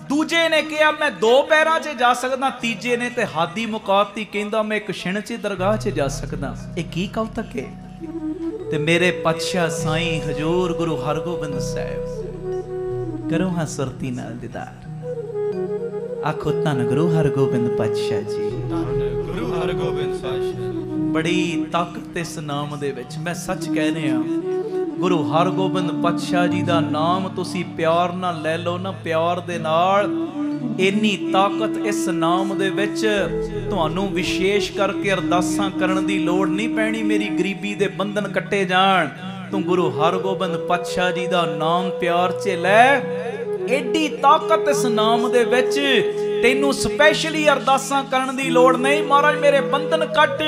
ਦੂਜੇ ਨੇ ਕਿਹਾ ਮੈਂ 2 ਪੈਰਾਂ 'ਚ ਜਾ ਸਕਦਾ। ਤੀਜੇ ਨੇ ਤੇ ਹਾਦੀ ਮੁਕਾਤੀ ਕਹਿੰਦਾ ਮੈਂ 1 ਛਿਣ 'ਚ ਦਰਗਾਹ 'ਚ ਜਾ ਸਕਦਾ। ਇਹ ਕੀ ਕੌਤਕ ਹੈ? ਤੇ ਮੇਰੇ ਪਾਤਸ਼ਾਹ ਸਾਈਂ ਹਜ਼ੂਰ ਗੁਰੂ ਹਰਗੋਬਿੰਦ ਸਾਹਿਬ ਕਰੋ ਹਾਂ ਸੁਰਤੀ ਨਾਲ ਦੀਦਾਰ। ਆਖੋ ਧੰਨ ਗੁਰੂ ਹਰਗੋਬਿੰਦ ਪਾਤਸ਼ਾਹ ਜੀ, ਧੰਨ ਗੁਰੂ ਹਰਗੋਬਿੰਦ ਪਾਤਸ਼ਾਹ। ਬੜੀ ਤਾਕਤ ਇਸ ਨਾਮ ਦੇ ਵਿੱਚ। ਮੈਂ ਸੱਚ ਕਹਿ ਰਿਹਾ, ਗੁਰੂ ਹਰਗੋਬਿੰਦ ਪਾਤਸ਼ਾਹ ਜੀ ਦਾ ਨਾਮ ਤੁਸੀਂ ਪਿਆਰ ਨਾਲ ਲੈ ਲਓ ਨਾ, ਪਿਆਰ ਦੇ ਨਾਲ। ਇੰਨੀ ਤਾਕਤ ਇਸ ਨਾਮ ਦੇ ਵਿੱਚ, ਤੁਹਾਨੂੰ ਵਿਸ਼ੇਸ਼ ਕਰਕੇ ਅਰਦਾਸਾਂ ਕਰਨ ਦੀ ਲੋੜ ਨਹੀਂ ਪੈਣੀ ਮੇਰੀ ਗਰੀਬੀ ਦੇ ਬੰਧਨ ਕੱਟੇ ਜਾਣ। ਤੂੰ ਗੁਰੂ ਹਰਗੋਬਿੰਦ ਪਾਤਸ਼ਾਹ ਜੀ ਦਾ ਨਾਮ ਪਿਆਰ 'ਚ ਲੈ। ਐਡੀ ਤਾਕਤ ਇਸ ਨਾਮ ਦੇ ਵਿੱਚ, ਤੈਨੂੰ ਸਪੈਸ਼ਲੀ ਅਰਦਾਸਾਂ ਕਰਨ ਦੀ ਲੋੜ ਨਹੀਂ। ਮਹਾਰਾਜ ਮੇਰੇ ਬੰਧਨ ਕੱਟ,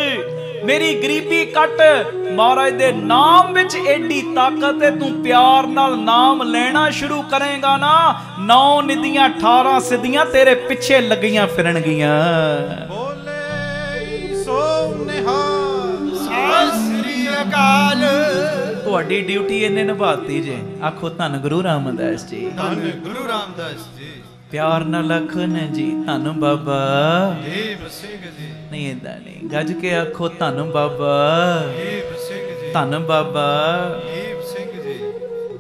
ਮੇਰੀ ਗਰੀਬੀ ਕੱਟ। ਮਹਾਰਾਜ ਦੇ ਨਾਮ ਵਿੱਚ ਐਡੀ ਤਾਕਤ ਹੈ। ਤੂੰ ਪਿਆਰ ਨਾਲ ਨਾਮ ਲੈਣਾ ਸ਼ੁਰੂ ਕਰੇਗਾ ਨਾ, 9 ਨਿਧੀਆਂ 18 ਸਿੱਧੀਆਂ ਤੇਰੇ ਪਿੱਛੇ ਲੱਗੀਆਂ ਫਿਰਨਗੀਆਂ। ਬੋਲੇ ਸੋ ਨਿਹਾਲ ਸਤਿ ਸ੍ਰੀ ਅਕਾਲ। ਤੁਹਾਡੀ ਡਿਊਟੀ ਇਹਨੇ ਨਿਭਾਤੀ ਜੇ। ਆਖੋ ਧੰਨ ਗੁਰੂ ਰਾਮਦਾਸ ਜੀ, ਧੰਨ ਗੁਰੂ ਰਾਮਦਾਸ ਜੀ। ਪਿਆਰ ਨਾਲ ਲਖਨ ਜੀ ਧੰਨ ਬਾਬਾ ਦੇਵ ਸਿੰਘ ਜੀ। ਨਹੀਂ ਏਦਾਂ ਨਹੀਂ, ਗੱਜ ਕੇ ਆਖੋ ਧੰਨ ਬਾਬਾ ਦੇਵ ਸਿੰਘ ਜੀ, ਧੰਨ ਬਾਬਾ ਦੇਵ ਸਿੰਘ ਜੀ।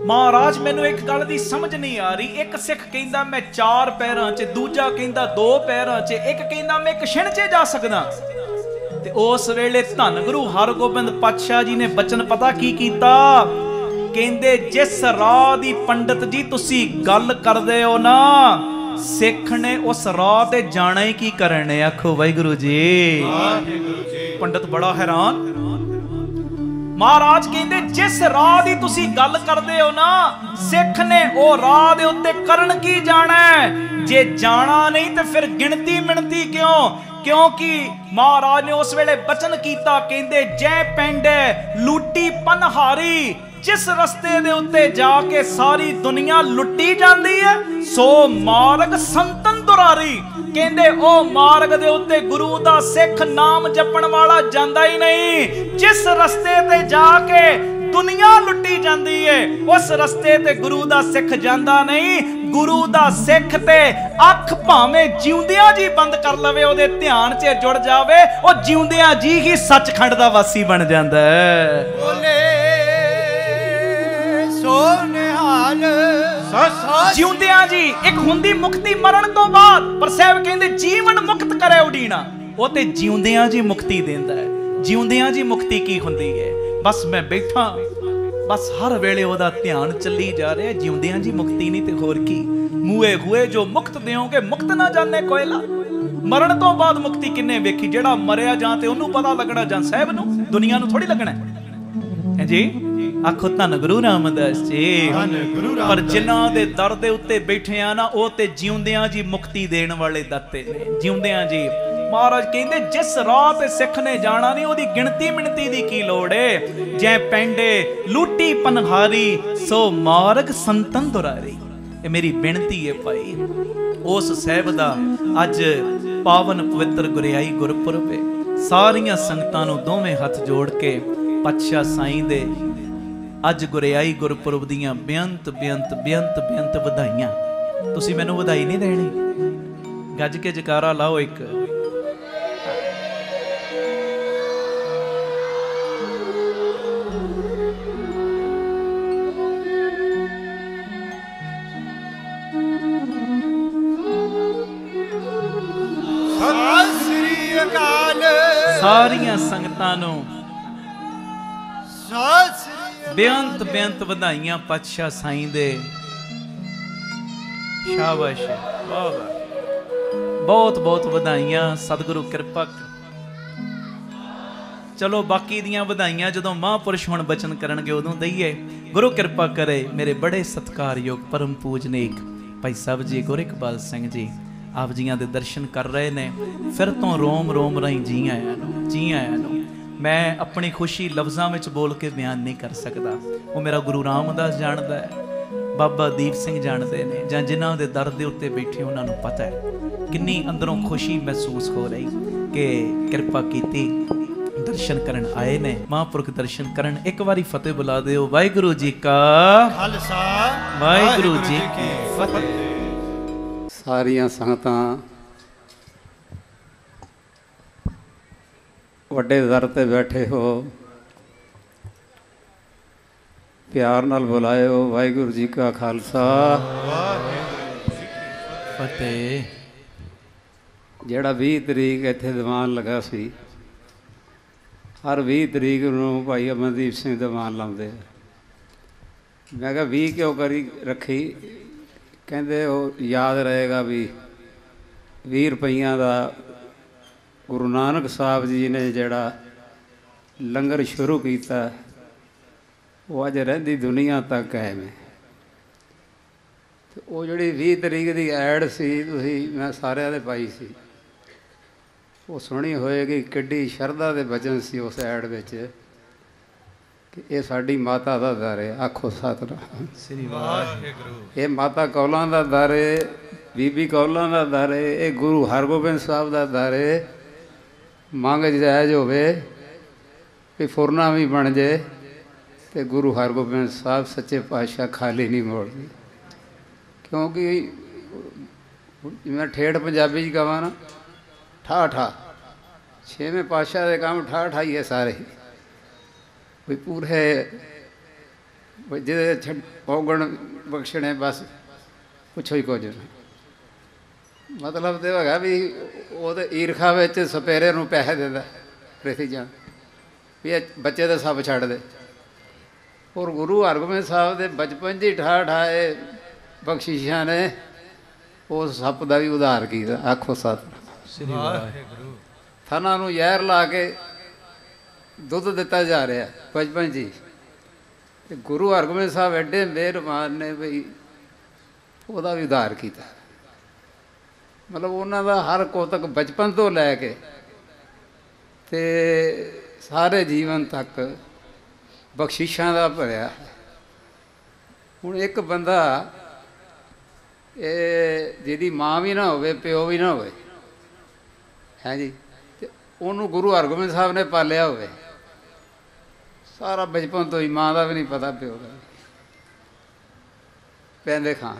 ਮਹਾਰਾਜ ਮੈਨੂੰ ਇੱਕ ਗੱਲ ਦੀ ਸਮਝ ਨਹੀਂ ਆ ਰਹੀ। ਇੱਕ ਸਿੱਖ ਕਹਿੰਦਾ ਮੈਂ 4 ਪੈਰਾਂ 'ਚ, ਦੂਜਾ ਕਹਿੰਦਾ 2 ਪੈਰਾਂ 'ਚ, ਇੱਕ ਕਹਿੰਦਾ ਮੈਂ 1 ਛਿਣ 'ਚ ਜਾ ਸਕਦਾ। ਤੇ ਉਸ ਵੇਲੇ ਧੰਨ ਗੁਰੂ ਹਰਗੋਬਿੰਦ ਪਾਤਸ਼ਾਹ ਜੀ ਨੇ ਬਚਨ ਪਤਾ ਕੀ ਕੀਤਾ? ਕਹਿੰਦੇ ਜਿਸ ਰਾਹ ਦੀ ਪੰਡਿਤ ਜੀ ਤੁਸੀਂ ਗੱਲ ਕਰਦੇ ਹੋ ਨਾ, ਸਿੱਖ ਨੇ ਉਸ ਰਾਹ ਤੇ ਜਾਣਾ ਹੀ ਕੀ ਕਰਨੇ। ਆਖੋ ਵਾਹਿਗੁਰੂ ਜੀ, ਵਾਹਿਗੁਰੂ ਜੀ। ਪੰਡਿਤ ਬੜਾ ਹੈਰਾਨ। ਮਹਾਰਾਜ ਕਹਿੰਦੇ ਜਿਸ ਰਾਹ ਦੀ ਤੁਸੀਂ ਗੱਲ ਕਰਦੇ ਹੋ ਨਾ, ਸਿੱਖ ਨੇ ਉਹ ਰਾਹ ਦੇ ਉੱਤੇ ਕਰਨ ਕੀ ਜਾਣਾ। ਜੇ ਜਾਣਾ ਨਹੀਂ ਤੇ ਫਿਰ ਗਿਣਤੀ ਮਿਣਤੀ ਕਿਉਂ? ਕਿਉਂਕਿ ਮਹਾਰਾਜ ਨੇ ਉਸ ਵੇਲੇ ਬਚਨ ਕੀਤਾ, ਕਹਿੰਦੇ ਜੈ ਪਿੰਡ ਲੂਟੀ ਪਨਹਾਰੀ, ਜਿਸ ਰਸਤੇ ਦੇ ਉੱਤੇ ਜਾ ਕੇ ਸਾਰੀ ਦੁਨੀਆ ਲੁੱਟੀ ਜਾਂਦੀ ਹੈ, ਸੋ ਮਾਰਗ ਸੰਤਨ ਦੁਰਾਰੀ। ਕਹਿੰਦੇ ਉਹ ਮਾਰਗ ਦੇ ਉੱਤੇ ਗੁਰੂ ਦਾ ਸਿੱਖ ਨਾਮ ਜਪਣ ਵਾਲਾ ਜਾਂਦਾ ਹੀ ਨਹੀਂ। ਜਿਸ ਰਸਤੇ ਤੇ ਜਾ ਕੇ ਦੁਨੀਆ ਲੁੱਟੀ ਜਾਂਦੀ ਹੈ, ਉਸ ਰਸਤੇ ਤੇ ਗੁਰੂ ਦਾ ਸਿੱਖ ਜਾਂਦਾ ਨਹੀਂ। ਗੁਰੂ ਦਾ ਸਿੱਖ ਤੇ ਅੱਖ ਭਾਵੇਂ ਜਿਉਂਦਿਆਂ ਜੀ ਬੰਦ ਕਰ ਲਵੇ, ਉਹਦੇ ਧਿਆਨ 'ਚ ਜੁੜ ਜਾਵੇ, ਉਹ ਜਿਉਂਦਿਆਂ ਜੀ ਹੀ ਸੱਚਖੰਡ ਦਾ ਵਾਸੀ ਬਣ ਜਾਂਦਾ ਹੈ। ਬੋਲੇ ਸੋ ਨਿਹਾਲ सच ਜਿਉਂਦਿਆਂ ਜੀ ਇੱਕ ਹੁੰਦੀ ਮੁਕਤੀ ਮਰਨ ਤੋਂ ਬਾਅਦ, ਪਰ ਸਾਹਿਬ ਕਹਿੰਦੇ ਜੀਵਨ ਮੁਕਤ ਕਰੇ ਉਡੀਣਾ, ਉਹ ਤੇ ਜਿਉਂਦਿਆਂ ਜੀ ਮੁਕਤੀ ਦਿੰਦਾ ਹੈ। ਜਿਉਂਦਿਆਂ ਜੀ ਮੁਕਤੀ ਕੀ ਹੁੰਦੀ ਹੈ? ਬਸ ਮੈਂ ਬੈਠਾ, ਬਸ ਹਰ ਵੇਲੇ ਉਹਦਾ ਧਿਆਨ ਚੱਲੀ ਜਾ ਰਿਹਾ, ਜਿਉਂਦਿਆਂ ਜੀ ਮੁਕਤੀ ਨਹੀਂ ਤੇ ਹੋਰ ਕੀ। ਮੂਏ ਹੋਏ ਜੋ ਮੁਕਤ ਦਿਓਗੇ, ਮੁਕਤ ਨਾ ਜਾਣੇ ਕੋਇਲਾ। ਮਰਨ ਤੋਂ ਬਾਅਦ ਮੁਕਤੀ ਕਿੰਨੇ ਵੇਖੀ? ਜਿਹੜਾ ਮਰਿਆ ਜਾਂ ਤੇ ਉਹਨੂੰ ਪਤਾ ਲੱਗਣਾ, ਜਾਂ ਸਾਹਿਬ ਨੂੰ, ਦੁਨੀਆ ਨੂੰ ਥੋੜੀ ਲੱਗਣਾ ਹੈ ਜੀ। ਆਖੋ ਧੰਨ ਗੁਰੂ ਰਾਮਦਾਸ ਜੀ। ਪਰ ਜਿਨ੍ਹਾਂ ਦੇ ਦਰ ਦੇ ਉੱਤੇ ਬੈਠੇ ਆ ਨਾ, ਉਹ ਤੇ ਜਿਉਂਦਿਆਂ ਜੀ ਮੁਕਤੀ ਦੇਣ ਵਾਲੇ ਦਾਤੇ ਨੇ। ਜਿਉਂਦਿਆਂ ਜੀ ਮਹਾਰਾਜ ਕਹਿੰਦੇ ਜਿਸ ਰਾਹ ਤੇ ਸਿੱਖ ਨੇ ਜਾਣਾ ਨਹੀਂ, ਉਹਦੀ ਗਿਣਤੀ ਮਿਣਤੀ ਦੀ ਕੀ ਲੋੜ ਏ। ਜੈ ਪੈਂਡੇ ਲੂਟੀ ਪਨਹਾਰੀ, ਸੋ ਮਾਰਗ ਸੰਤਨ ਦੁਰਾਰੀ। ਇਹ ਮੇਰੀ ਬੇਨਤੀ ਹੈ ਭਾਈ। ਉਸ ਸਾਹਿਬ ਦਾ ਅੱਜ ਪਾਵਨ ਪਵਿੱਤਰ ਗੁਰਿਆਈ ਗੁਰਪੁਰਬ ਹੈ। ਸਾਰੀਆਂ ਸੰਗਤਾਂ ਨੂੰ ਦੋਵੇਂ ਹੱਥ ਜੋੜ ਕੇ ਪਾਤਸ਼ਾਹ ਸਾਈਂ ਦੇ ਅੱਜ ਗੁਰਿਆਈ ਗੁਰਪੁਰਬ ਦੀਆਂ ਬੇਅੰਤ ਬੇਅੰਤ ਬੇਅੰਤ ਬੇਅੰਤ ਵਧਾਈਆਂ। ਤੁਸੀਂ ਮੈਨੂੰ ਵਧਾਈ ਨਹੀਂ ਦੇਣੀ? ਗੱਜ ਕੇ ਜਕਾਰਾ ਲਾਓ ਇੱਕ। ਸਤਿ ਸ੍ਰੀ ਅਕਾਲ। ਸਾਰੀਆਂ ਸੰਗਤਾਂ ਨੂੰ ਸਤਿ ਸ੍ਰੀ ਬੇਅੰਤ ਬੇਅੰਤ ਵਧਾਈਆਂ ਪਾਤਸ਼ਾਹ ਸਾਈਂ ਦੇ। ਸ਼ਾਬਾਸ਼, ਵਾਹ ਵਾਹ, ਬਹੁਤ ਬਹੁਤ ਵਧਾਈਆਂ। ਸਤਿਗੁਰੂ ਕਿਰਪਾ। ਚਲੋ ਬਾਕੀ ਦੀਆਂ ਵਧਾਈਆਂ ਜਦੋਂ ਮਹਾਂਪੁਰਸ਼ ਹੁਣ ਬਚਨ ਕਰਨਗੇ ਉਦੋਂ ਦਈਏ। ਗੁਰੂ ਕਿਰਪਾ ਕਰੇ। ਮੇਰੇ ਬੜੇ ਸਤਿਕਾਰਯੋਗ ਪਰਮ ਪੂਜਨੀਕ ਭਾਈ ਸਾਹਿਬ ਜੀ ਗੁਰ ਇਕਬਾਲ ਸਿੰਘ ਜੀ ਆਪ ਜੀਆਂ ਦੇ ਦਰਸ਼ਨ ਕਰ ਰਹੇ ਨੇ। ਫਿਰ ਤੋਂ ਰੋਮ ਰੋਮ ਰਾਹੀਂ ਜੀ ਆਇਆਂ ਨੂੰ, ਜੀ ਆਇਆਂ ਨੂੰ। ਮੈਂ ਆਪਣੀ ਖੁਸ਼ੀ ਲਫ਼ਜ਼ਾਂ ਵਿੱਚ ਬੋਲ ਕੇ ਬਿਆਨ ਨਹੀਂ ਕਰ ਸਕਦਾ। ਉਹ ਮੇਰਾ ਗੁਰੂ ਰਾਮਦਾਸ ਜਾਣਦਾ ਹੈ, ਬਾਬਾ ਦੀਪ ਸਿੰਘ ਜਾਣਦੇ ਨੇ, ਜਾਂ ਜਿਨ੍ਹਾਂ ਦੇ ਦਰ ਦੇ ਉੱਤੇ ਬੈਠੇ ਉਹਨਾਂ ਨੂੰ ਪਤਾ ਹੈ ਕਿੰਨੀ ਅੰਦਰੋਂ ਖੁਸ਼ੀ ਮਹਿਸੂਸ ਹੋ ਰਹੀ ਕਿ ਕਿਰਪਾ ਕੀਤੀ, ਦਰਸ਼ਨ ਕਰਨ ਆਏ ਨੇ। ਮਹਾਂਪੁਰਖ ਦਰਸ਼ਨ ਕਰਨ। ਇੱਕ ਵਾਰੀ ਫਤਿਹ ਬੁਲਾ ਦਿਓ। ਵਾਹਿਗੁਰੂ ਜੀ ਕਾ ਖਾਲਸਾ, ਵਾਹਿਗੁਰੂ ਜੀ ਕੀ ਫਤਿਹ। ਸਾਰੀਆਂ ਸੰਗਤਾਂ ਵੱਡੇ ਦਰ ਤੇ ਬੈਠੇ ਹੋ, ਪਿਆਰ ਨਾਲ ਬੁਲਾਇਓ। ਵਾਹਿਗੁਰੂ ਜੀ ਕਾ ਖਾਲਸਾ, ਫਤਿਹ। ਜਿਹੜਾ 20 ਤਰੀਕ ਇੱਥੇ ਦੀਵਾਨ ਲੱਗਾ ਸੀ, ਹਰ 20 ਤਰੀਕ ਨੂੰ ਭਾਈ ਅਮਨਦੀਪ ਸਿੰਘ ਦੀਵਾਨ ਲਾਉਂਦੇ। ਮੈਂ ਕਿਹਾ 20 ਕਿਉਂ ਕਰੀ ਰੱਖੀ? ਕਹਿੰਦੇ ਉਹ ਯਾਦ ਰਹੇਗਾ ਵੀ 20 ਰੁਪਈਆਂ ਦਾ ਗੁਰੂ ਨਾਨਕ ਸਾਹਿਬ ਜੀ ਨੇ ਜਿਹੜਾ ਲੰਗਰ ਸ਼ੁਰੂ ਕੀਤਾ, ਉਹ ਅੱਜ ਰਹਿੰਦੀ ਦੁਨੀਆ ਤੱਕ ਕਾਇਮ ਹੈ। ਅਤੇ ਉਹ ਜਿਹੜੀ 20 ਤਰੀਕ ਦੀ ਐਡ ਸੀ, ਤੁਸੀਂ ਮੈਂ ਸਾਰਿਆਂ ਦੇ ਪਾਈ ਸੀ, ਉਹ ਸੁਣੀ ਹੋਏਗੀ। ਕਿੱਡੀ ਸ਼ਰਧਾ ਦੇ ਵਚਨ ਸੀ ਉਸ ਐਡ ਵਿੱਚ ਕਿ ਇਹ ਸਾਡੀ ਮਾਤਾ ਦਾ ਦਰ ਹੈ। ਆਖੋ ਸਤਿਨਾਮ ਸ੍ਰੀ ਵਾਹਿਗੁਰੂ। ਇਹ ਮਾਤਾ ਕੌਲਾਂ ਦਾ ਦਰ ਹੈ, ਬੀਬੀ ਕੌਲਾਂ ਦਾ ਦਰ ਹੈ, ਇਹ ਗੁਰੂ ਹਰਗੋਬਿੰਦ ਸਾਹਿਬ ਦਾ ਦਰ ਹੈ। ਮੰਗ ਜਾਇਜ਼ ਹੋਵੇ ਕਿ ਫੁਰਨਾ ਵੀ ਬਣ ਜੇ, ਤੇ ਗੁਰੂ ਹਰਗੋਬਿੰਦ ਸਾਹਿਬ ਸੱਚੇ ਪਾਤਸ਼ਾਹ ਖਾਲੀ ਨਹੀਂ ਮੋੜਦੇ। ਕਿਉਂਕਿ ਮੈਂ ਠੇਠ ਪੰਜਾਬੀ 'ਚ ਕਹਾਂ ਨਾ, ਠਾ ਠਾ, ਛੇਵੇਂ ਪਾਤਸ਼ਾਹ ਦੇ ਕੰਮ ਠਾ ਠਾਈ ਹੈ ਸਾਰੇ। ਵੀ ਪੂਰੇ ਜਿਹਦੇ ਔਗਣ ਬਖਸ਼ਣੇ, ਬਸ ਪੁੱਛੋ ਹੀ ਕੁਝ। ਮਤਲਬ ਤੇ ਹੈਗਾ ਵੀ ਉਹਦੇ ਈਰਖਾ ਵਿੱਚ ਸਪੇਰੇ ਨੂੰ ਪੈਸੇ ਦਿੰਦਾ ਪ੍ਰਿਥੀ ਜਾਣ ਵੀ ਇਹ ਬੱਚੇ ਦਾ ਸਭ ਛੱਡ ਦੇ। ਔਰ ਗੁਰੂ ਹਰਗੋਬਿੰਦ ਸਾਹਿਬ ਦੇ ਬਚਪਨ 'ਚ ਹੀ ਠਾ ਠਾਏ ਬਖਸ਼ਿਸ਼ਾਂ ਨੇ ਉਸ ਸੱਪ ਦਾ ਵੀ ਉਧਾਰ ਕੀਤਾ। ਆਖੋ ਸਤਿਨਾਮ ਸ੍ਰੀ ਵਾਹਿਗੁਰੂ। ਥਾਨਾਂ ਨੂੰ ਜ਼ਹਿਰ ਲਾ ਕੇ ਦੁੱਧ ਦਿੱਤਾ ਜਾ ਰਿਹਾ ਬਚਪਨ ਜੀ। ਤੇ ਗੁਰੂ ਹਰਗੋਬਿੰਦ ਸਾਹਿਬ ਐਡੇ ਮਿਹਰਬਾਨ ਨੇ ਬਈ ਉਹਦਾ ਵੀ ਉਧਾਰ ਕੀਤਾ। ਮਤਲਬ ਉਹਨਾਂ ਦਾ ਹਰ ਕੋਤਕ ਬਚਪਨ ਤੋਂ ਲੈ ਕੇ ਤੇ ਸਾਰੇ ਜੀਵਨ ਤੱਕ ਬਖਸ਼ਿਸ਼ਾਂ ਦਾ ਭਰਿਆ। ਹੁਣ ਇੱਕ ਬੰਦਾ ਇਹ ਜਿਹਦੀ ਮਾਂ ਵੀ ਨਾ ਹੋਵੇ, ਪਿਓ ਵੀ ਨਾ ਹੋਵੇ, ਹੈ ਜੀ, ਤੇ ਉਹਨੂੰ ਗੁਰੂ ਹਰਗੋਬਿੰਦ ਸਾਹਿਬ ਨੇ ਪਾਲਿਆ ਹੋਵੇ ਸਾਰਾ ਬਚਪਨ ਤੋਂ ਹੀ, ਮਾਂ ਦਾ ਵੀ ਨਹੀਂ ਪਤਾ, ਪਿਓ ਦਾ ਪੈਂਦੇ ਖਾਂ।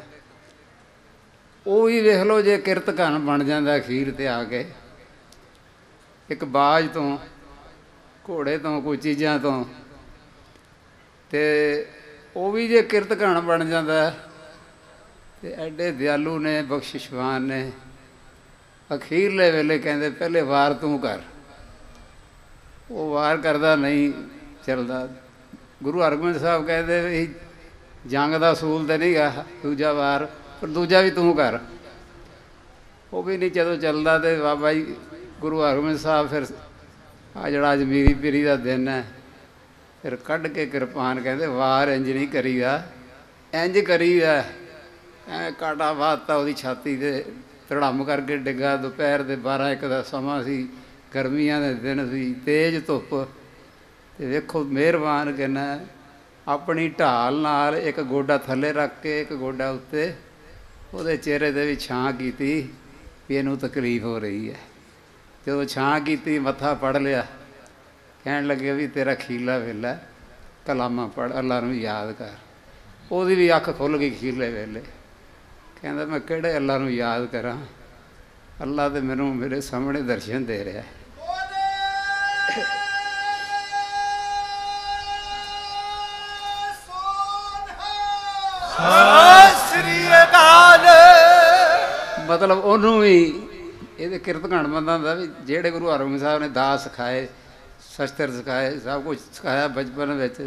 ਉਹ ਵੀ ਵੇਖ ਲਓ, ਜੇ ਕਿਰਤ ਘਨ ਬਣ ਜਾਂਦਾ ਅਖੀਰ ਤੇ ਆ ਕੇ, ਇੱਕ ਬਾਜ ਤੋਂ, ਘੋੜੇ ਤੋਂ, ਕੋਈ ਚੀਜ਼ਾਂ ਤੋਂ, ਤੇ ਉਹ ਵੀ ਜੇ ਕਿਰਤ ਘਨ ਬਣ ਜਾਂਦਾ ਤੇ ਐਡੇ ਦਿਆਲੂ ਨੇ, ਬਖਸ਼ਿਸ਼ਵਾਨ ਨੇ। ਅਖੀਰਲੇ ਵੇਲੇ ਕਹਿੰਦੇ ਪਹਿਲੇ ਵਾਰ ਤੂੰ ਕਰ। ਉਹ ਵਾਰ ਕਰਦਾ ਨਹੀਂ ਚੱਲਦਾ। ਗੁਰੂ ਹਰਗੋਬਿੰਦ ਸਾਹਿਬ ਕਹਿੰਦੇ ਵੀ ਜੰਗ ਦਾ ਅਸੂਲ ਤਾਂ ਨਹੀਂ ਗਾ ਦੂਜਾ ਵਾਰ, ਪਰ ਦੂਜਾ ਵੀ ਤੂੰ ਕਰ। ਉਹ ਵੀ ਨਹੀਂ ਜਦੋਂ ਚੱਲਦਾ। ਤੇ ਬਾਬਾ ਜੀ ਗੁਰੂ ਹਰਗੋਬਿੰਦ ਸਾਹਿਬ ਫਿਰ ਆ ਜਿਹੜਾ ਅੱਜ ਮੀਰੀ ਪੀਰੀ ਦਾ ਦਿਨ ਹੈ, ਫਿਰ ਕੱਢ ਕੇ ਕਿਰਪਾਨ ਕਹਿੰਦੇ ਵਾਰ ਇੰਜ ਨਹੀਂ ਕਰੀਦਾ, ਇੰਜ ਕਰੀਦਾ। ਐ ਕਾਟਾ ਵਾਤਾ ਉਹਦੀ ਛਾਤੀ 'ਤੇ, ਧੜਮ ਕਰਕੇ ਡਿੱਗਾ। ਦੁਪਹਿਰ ਦੇ 12-1 ਦਾ ਸਮਾਂ ਸੀ, ਗਰਮੀਆਂ ਦੇ ਦਿਨ ਸੀ, ਤੇਜ਼ ਧੁੱਪ। ਅਤੇ ਵੇਖੋ ਮਿਹਰਬਾਨ ਕਹਿੰਦਾ ਆਪਣੀ ਢਾਲ ਨਾਲ ਇੱਕ ਗੋਡਾ ਥੱਲੇ ਰੱਖ ਕੇ ਇੱਕ ਗੋਡਾ ਉੱਤੇ, ਉਹਦੇ ਚਿਹਰੇ 'ਤੇ ਵੀ ਛਾਂ ਕੀਤੀ ਵੀ ਇਹਨੂੰ ਤਕਲੀਫ ਹੋ ਰਹੀ ਹੈ। ਜਦੋਂ ਛਾਂ ਕੀਤੀ, ਮੱਥਾ ਪੜ੍ਹ ਲਿਆ, ਕਹਿਣ ਲੱਗੇ ਵੀ ਤੇਰਾ ਖੀਲਾ ਵੇਲਾ, ਕਲਾਮਾਂ ਪੜ੍ਹ, ਅੱਲਾ ਨੂੰ ਯਾਦ ਕਰ। ਉਹਦੀ ਵੀ ਅੱਖ ਖੁੱਲ੍ਹ ਗਈ ਖੀਰਲੇ ਵੇਲੇ। ਕਹਿੰਦਾ ਮੈਂ ਕਿਹੜੇ ਅੱਲਾ ਨੂੰ ਯਾਦ ਕਰਾਂ, ਅੱਲਾ ਤਾਂ ਮੈਨੂੰ ਮੇਰੇ ਸਾਹਮਣੇ ਦਰਸ਼ਨ ਦੇ ਰਿਹਾ। ਮਤਲਬ ਉਹਨੂੰ ਵੀ ਇਹਦੇ ਕਿਰਤ ਘਣ ਬੰਦਾ ਹੁੰਦਾ ਵੀ ਜਿਹੜੇ ਗੁਰੂ ਹਰਗੋਬਿੰਦ ਸਾਹਿਬ ਨੇ ਦਾਸ ਸਿਖਾਏ, ਸ਼ਸਤਰ ਸਿਖਾਏ, ਸਭ ਕੁਛ ਸਿਖਾਇਆ ਬਚਪਨ ਵਿੱਚ।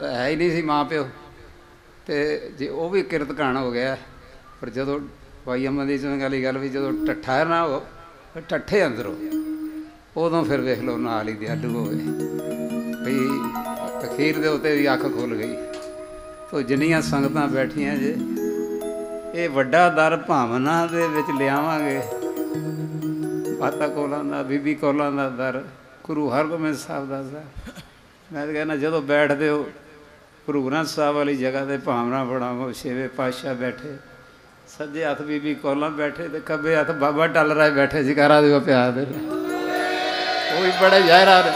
ਹੈ ਹੀ ਨਹੀਂ ਸੀ ਮਾਂ ਪਿਓ, ਅਤੇ ਜੇ ਉਹ ਵੀ ਕਿਰਤ ਘਣ ਹੋ ਗਿਆ। ਪਰ ਜਦੋਂ ਭਾਈ ਅਮਨਦੀਪ ਸਿੰਘ ਵਾਲੀ ਗੱਲ ਵੀ ਜਦੋਂ ਠੱਠਾ ਨਾ ਹੋ, ਠੱਠੇ ਅੰਦਰੋਂ, ਉਦੋਂ ਫਿਰ ਵੇਖ ਲਓ ਨਾਲ ਹੀ ਦਿਆਲੂ ਹੋਵੇ ਵੀ ਅਖੀਰ ਦੇ ਉੱਤੇ ਦੀ ਅੱਖ ਖੁੱਲ੍ਹ ਗਈ। ਤੋ ਜਿੰਨੀਆਂ ਸੰਗਤਾਂ ਬੈਠੀਆਂ ਜੇ, ਇਹ ਵੱਡਾ ਦਰ ਭਾਵਨਾ ਦੇ ਵਿੱਚ ਲਿਆਵਾਂਗੇ। ਮਾਤਾ ਕੌਲਾਂ ਦਾ, ਬੀਬੀ ਕੌਲਾਂ ਦਾ ਦਰ, ਗੁਰੂ ਹਰਗੋਬਿੰਦ ਸਾਹਿਬ ਦਾ ਦਰ। ਮੈਂ ਤਾਂ ਕਹਿੰਦਾ ਜਦੋਂ ਬੈਠਦੇ ਹੋ ਗੁਰੂ ਗ੍ਰੰਥ ਸਾਹਿਬ ਵਾਲੀ ਜਗ੍ਹਾ 'ਤੇ ਭਾਵਨਾ ਬਣਾਵੋ। ਛੇਵੇਂ ਪਾਤਸ਼ਾਹ ਬੈਠੇ, ਸੱਜੇ ਹੱਥ ਬੀਬੀ ਕੌਲਾਂ ਬੈਠੇ, ਅਤੇ ਖੱਬੇ ਹੱਥ ਬਾਬਾ ਟਲ ਰਾਏ ਬੈਠੇ, ਜੈਕਾਰਾ ਦਿਓ ਪਿਆਰ ਦੇ। ਉਹ ਵੀ ਬੜੇ ਜ਼ਾਹਿਰਾ ਨੇ,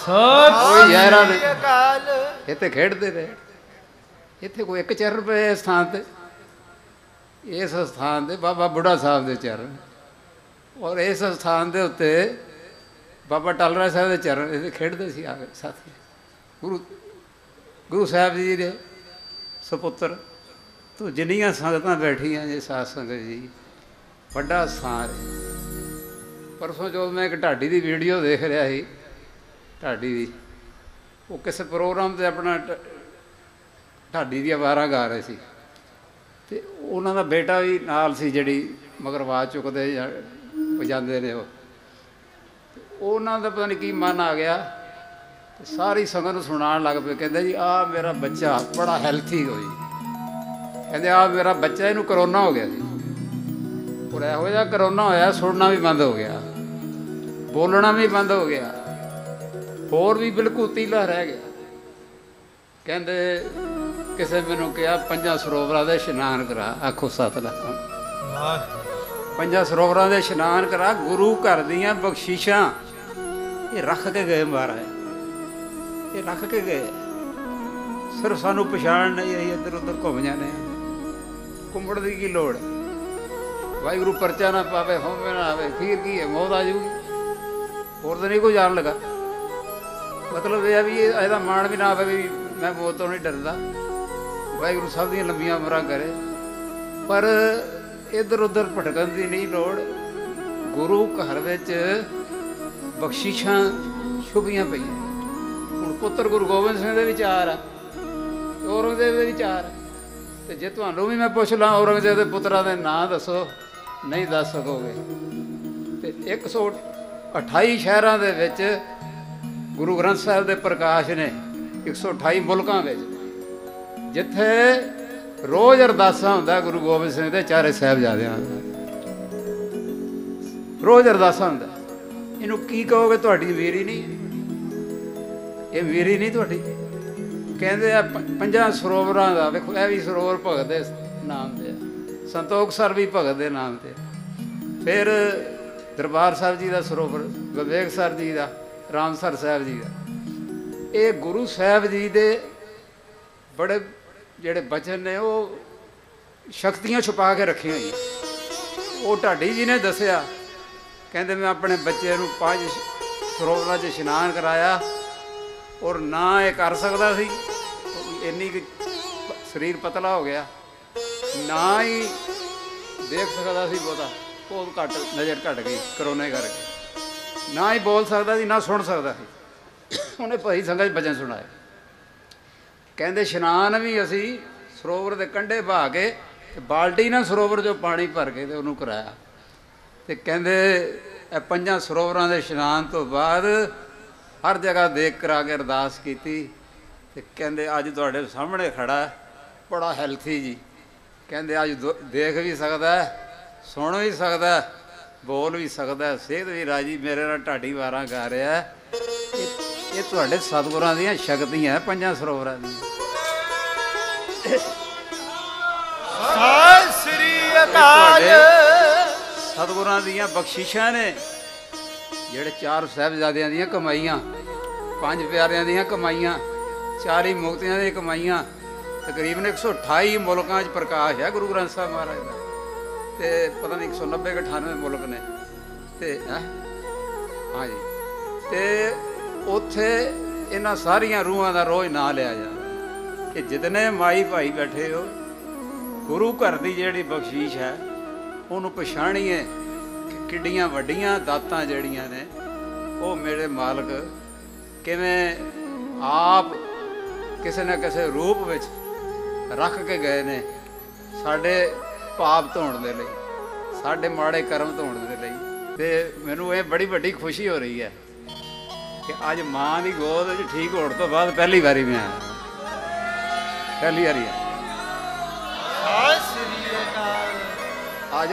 ਉਹ ਜ਼ਾਹਿਰਾ ਨੇ। ਇੱਥੇ ਖੇਡਦੇ ਰਹੇ। ਇੱਥੇ ਕੋਈ 1 ਚਰਨ ਪਏ ਇਸ ਸਥਾਨ 'ਤੇ, ਇਸ ਸਥਾਨ 'ਤੇ ਬਾਬਾ ਬੁੱਢਾ ਸਾਹਿਬ ਦੇ ਚਰਨ, ਔਰ ਇਸ ਸਥਾਨ ਦੇ ਉੱਤੇ ਬਾਬਾ ਟਲ ਰਾਏ ਸਾਹਿਬ ਦੇ ਚਰਨ। ਇੱਥੇ ਖੇਡਦੇ ਸੀ ਆ ਕੇ ਸਾਥੀ ਗੁਰੂ ਸਾਹਿਬ ਜੀ ਦੇ ਸਪੁੱਤਰ। ਤੋ ਜਿੰਨੀਆਂ ਸੰਗਤਾਂ ਬੈਠੀਆਂ ਜੇ ਸਾਧ ਸੰਗਤ ਜੀ, ਵੱਡਾ ਸਥਾਨ ਹੈ। ਪਰਸੋਂ ਜਦੋਂ ਮੈਂ ਇੱਕ ਢਾਡੀ ਦੀ ਵੀਡੀਓ ਦੇਖ ਰਿਹਾ ਸੀ, ਢਾਡੀ ਦੀ, ਉਹ ਕਿਸੇ ਪ੍ਰੋਗਰਾਮ 'ਤੇ ਆਪਣਾ ਢਾਡੀ ਦੀਆਂ ਵਾਰਾਂ ਗਾ ਰਹੇ ਸੀ, ਅਤੇ ਉਹਨਾਂ ਦਾ ਬੇਟਾ ਵੀ ਨਾਲ ਸੀ, ਜਿਹੜੀ ਮਗਰ ਆਵਾਜ਼ ਚੁੱਕਦੇ ਜਾਂ ਵਜਾਉਂਦੇ ਨੇ ਉਹ। ਉਹਨਾਂ ਦਾ ਪਤਾ ਨਹੀਂ ਕੀ ਮਨ ਆ ਗਿਆ, ਅਤੇ ਸਾਰੀ ਸੰਗਤ ਨੂੰ ਸੁਣਾਉਣ ਲੱਗ ਪਏ। ਕਹਿੰਦੇ ਜੀ ਆਹ ਮੇਰਾ ਬੱਚਾ ਬੜਾ ਹੈਲਥੀ ਹੋਈ, ਕਹਿੰਦੇ ਆਹ ਮੇਰਾ ਬੱਚਾ, ਇਹਨੂੰ ਕਰੋਨਾ ਹੋ ਗਿਆ ਸੀ। ਔਰ ਇਹੋ ਜਿਹਾ ਕਰੋਨਾ ਹੋਇਆ, ਸੁਣਨਾ ਵੀ ਬੰਦ ਹੋ ਗਿਆ, ਬੋਲਣਾ ਵੀ ਬੰਦ ਹੋ ਗਿਆ, ਹੋਰ ਵੀ ਬਿਲਕੁਲ ਤੀਲਾ ਰਹਿ ਗਿਆ। ਕਹਿੰਦੇ ਕਿਸੇ ਮੈਨੂੰ ਕਿਹਾ 5 ਸਰੋਵਰਾਂ ਦੇ ਇਸ਼ਨਾਨ ਕਰਾ। ਆਖੋ ਸਤਿਨਾਮ। 5 ਸਰੋਵਰਾਂ ਦੇ ਇਸ਼ਨਾਨ ਕਰਾ। ਗੁਰੂ ਘਰ ਦੀਆਂ ਬਖਸ਼ਿਸ਼ਾਂ ਇਹ ਰੱਖ ਕੇ ਗਏ ਮਹਾਰਾਜ, ਇਹ ਰੱਖ ਕੇ ਗਏ। ਸਿਰਫ ਸਾਨੂੰ ਪਛਾਣ ਨਹੀਂ, ਅਸੀਂ ਇੱਧਰ ਉੱਧਰ ਘੁੰਮ ਜਾਂਦੇ ਹਾਂ। ਘੁੰਮਣ ਦੀ ਕੀ ਲੋੜ? ਵਾਹਿਗੁਰੂ ਪਰਚਾ ਨਾ ਪਾਵੇ, ਹੋਵੇ ਨਾ ਆਵੇ, ਫਿਰ ਕੀ ਹੈ, ਮੌਤ ਆ ਜਾਊਗੀ। ਹੋਰ ਤਾਂ ਨਹੀਂ ਕੋਈ ਜਾਣ ਲੱਗਾ। ਮਤਲਬ ਇਹ ਆ ਵੀ ਇਹਦਾ ਮਾਣ ਵੀ ਨਾ ਆਵੇ ਵੀ ਮੈਂ ਮੌਤ ਤੋਂ ਨਹੀਂ ਡਰਦਾ। ਵਾਹਿਗੁਰੂ ਸਭ ਦੀਆਂ ਲੰਬੀਆਂ ਉਮਰਾਂ ਕਰੇ, ਪਰ ਇੱਧਰ ਉੱਧਰ ਭਟਕਣ ਦੀ ਨਹੀਂ ਲੋੜ। ਗੁਰੂ ਘਰ ਵਿੱਚ ਬਖਸ਼ਿਸ਼ਾਂ ਛੁਪੀਆਂ ਪਈਆਂ। ਹੁਣ ਪੁੱਤਰ ਗੁਰੂ ਗੋਬਿੰਦ ਸਿੰਘ ਦੇ ਵਿਚਾਰ ਆ, ਔਰੰਗਜ਼ੇਬ ਦੇ ਵਿਚਾਰ ਆ। ਅਤੇ ਜੇ ਤੁਹਾਨੂੰ ਵੀ ਮੈਂ ਪੁੱਛ ਲਾਂ ਔਰੰਗਜ਼ੇਬ ਦੇ ਪੁੱਤਰਾਂ ਦੇ ਨਾਂ ਦੱਸੋ, ਨਹੀਂ ਦੱਸ ਸਕੋਗੇ। ਅਤੇ 128 ਸ਼ਹਿਰਾਂ ਦੇ ਵਿੱਚ ਗੁਰੂ ਗ੍ਰੰਥ ਸਾਹਿਬ ਦੇ ਪ੍ਰਕਾਸ਼ ਨੇ, 128 ਮੁਲਕਾਂ ਵਿੱਚ, ਜਿੱਥੇ ਰੋਜ਼ ਅਰਦਾਸਾਂ ਹੁੰਦਾ ਗੁਰੂ ਗੋਬਿੰਦ ਸਿੰਘ ਦੇ ਚਾਰੇ ਸਾਹਿਬਜ਼ਾਦਿਆਂ ਦਾ, ਰੋਜ਼ ਅਰਦਾਸਾਂ ਹੁੰਦਾ। ਇਹਨੂੰ ਕੀ ਕਹੋਗੇ? ਤੁਹਾਡੀ ਮੇਰੀ ਨਹੀਂ, ਇਹ ਮੇਰੀ ਨਹੀਂ ਤੁਹਾਡੀ। ਕਹਿੰਦੇ ਆ 5 ਸਰੋਵਰਾਂ ਦਾ, ਵੇਖੋ ਇਹ ਵੀ ਸਰੋਵਰ ਭਗਤ ਦੇ ਨਾਮ 'ਤੇ ਆ, ਸੰਤੋਖ ਸਰ ਵੀ ਭਗਤ ਦੇ ਨਾਮ 'ਤੇ। ਫਿਰ ਦਰਬਾਰ ਸਾਹਿਬ ਜੀ ਦਾ ਸਰੋਵਰ, ਵਿਵੇਕ ਸਰ ਜੀ ਦਾ, ਰਾਮਸਰ ਸਾਹਿਬ ਜੀ ਦਾ। ਇਹ ਗੁਰੂ ਸਾਹਿਬ ਜੀ ਦੇ ਬੜੇ ਜਿਹੜੇ ਬਚਨ ਨੇ, ਉਹ ਸ਼ਕਤੀਆਂ ਛੁਪਾ ਕੇ ਰੱਖੀਆਂ ਹੋਈਆਂ। ਉਹ ਢਾਡੀ ਜੀ ਨੇ ਦੱਸਿਆ, ਕਹਿੰਦੇ ਮੈਂ ਆਪਣੇ ਬੱਚੇ ਨੂੰ 5 ਸਰੋਵਰਾਂ 'ਚ ਇਸ਼ਨਾਨ ਕਰਾਇਆ, ਔਰ ਨਾ ਇਹ ਕਰ ਸਕਦਾ ਸੀ, ਇੰਨੀ ਕੁ ਸਰੀਰ ਪਤਲਾ ਹੋ ਗਿਆ, ਨਾ ਹੀ ਦੇਖ ਸਕਦਾ ਸੀ, ਬਹੁਤ ਘੱਟ ਨਜ਼ਰ ਘੱਟ ਗਈ ਕਰੋਨੇ ਕਰਕੇ, ਨਾ ਹੀ ਬੋਲ ਸਕਦਾ ਸੀ, ਨਾ ਸੁਣ ਸਕਦਾ ਸੀ। ਉਹਨੇ ਭਾਈ ਸੰਗਤ 'ਚ ਭਜਨ ਸੁਣਾਏ। ਕਹਿੰਦੇ ਇਸ਼ਨਾਨ ਵੀ ਅਸੀਂ ਸਰੋਵਰ ਦੇ ਕੰਢੇ ਬਹਾ ਕੇ ਤੇ ਬਾਲਟੀ ਨਾਲ ਸਰੋਵਰ 'ਚੋਂ ਪਾਣੀ ਭਰ ਕੇ ਤੇ ਉਹਨੂੰ ਕਰਾਇਆ। ਤੇ ਕਹਿੰਦੇ ਇਹ 5 ਸਰੋਵਰਾਂ ਦੇ ਇਸ਼ਨਾਨ ਤੋਂ ਬਾਅਦ ਹਰ ਜਗ੍ਹਾ ਦੇਖ ਕਰਾ ਕੇ ਅਰਦਾਸ ਕੀਤੀ। ਤੇ ਕਹਿੰਦੇ ਅੱਜ ਤੁਹਾਡੇ ਸਾਹਮਣੇ ਖੜਾ, ਬੜਾ ਹੈਲਥੀ ਜੀ। ਕਹਿੰਦੇ ਅੱਜ ਦੇਖ ਵੀ ਸਕਦਾ, ਸੁਣ ਵੀ ਸਕਦਾ, ਬੋਲ ਵੀ ਸਕਦਾ, ਸਿਹਤ ਵੀ ਰਾਜੀ, ਮੇਰੇ ਨਾਲ ਢਾਡੀ ਵਾਰਾਂ ਗਾ ਰਿਹਾ। ਇਹ ਤੁਹਾਡੇ ਸਤਿਗੁਰਾਂ ਦੀਆਂ ਸ਼ਕਤੀਆਂ 5 ਸਰੋਵਰਾਂ ਦੀਆਂ। ਸਤਿ ਸ੍ਰੀ ਅਕਾਲ। ਸਤਿਗੁਰਾਂ ਦੀਆਂ ਬਖਸ਼ਿਸ਼ਾਂ ਨੇ, ਜਿਹੜੇ 4 ਸਾਹਿਬਜ਼ਾਦਿਆਂ ਦੀਆਂ ਕਮਾਈਆਂ, 5 ਪਿਆਰਿਆਂ ਦੀਆਂ ਕਮਾਈਆਂ, 4 ਹੀ ਮੁਕਤਿਆਂ ਦੀਆਂ ਕਮਾਈਆਂ, ਤਕਰੀਬਨ 128 ਮੁਲਕਾਂ 'ਚ ਪ੍ਰਕਾਸ਼ ਹੈ ਗੁਰੂ ਗ੍ਰੰਥ ਸਾਹਿਬ ਮਹਾਰਾਜ ਦਾ। ਤੇ ਪਤਾ ਨਹੀਂ 190 ਕਿ 98 ਮੁਲਕ ਨੇ। ਤੇ ਹਾਂਜੀ, ਤੇ ਉੱਥੇ ਇਹਨਾਂ ਸਾਰੀਆਂ ਰੂਹਾਂ ਦਾ ਰੋਜ਼ ਨਾਂ ਲਿਆ ਜਾਂਦਾ ਕਿ ਜਿਤਨੇ ਮਾਈ ਭਾਈ ਬੈਠੇ ਹੋ, ਗੁਰੂ ਘਰ ਦੀ ਜਿਹੜੀ ਬਖਸ਼ੀਸ਼ ਹੈ ਉਹਨੂੰ ਪਛਾਣੀਏ ਕਿ ਕਿੱਡੀਆਂ ਵੱਡੀਆਂ ਦਾਤਾਂ ਜਿਹੜੀਆਂ ਨੇ ਉਹ ਮੇਰੇ ਮਾਲਕ ਕਿਵੇਂ ਆਪ ਕਿਸੇ ਨਾ ਕਿਸੇ ਰੂਪ ਵਿੱਚ ਰੱਖ ਕੇ ਗਏ ਨੇ ਸਾਡੇ ਪਾਪ ਧੋਣ ਦੇ ਲਈ, ਸਾਡੇ ਮਾੜੇ ਕਰਮ ਧੋਣ ਦੇ ਲਈ। ਤੇ ਮੈਨੂੰ ਇਹ ਬੜੀ ਵੱਡੀ ਖੁਸ਼ੀ ਹੋ ਰਹੀ ਹੈ ਕਿ ਅੱਜ ਮਾਂ ਦੀ ਗੋਦ 'ਚ ਠੀਕ ਹੋਣ ਤੋਂ ਬਾਅਦ ਪਹਿਲੀ ਵਾਰੀ ਮੈਂ ਆਇਆ, ਪਹਿਲੀ ਵਾਰੀ ਆ। ਸਤਿ ਸ੍ਰੀ ਅਕਾਲ। ਅੱਜ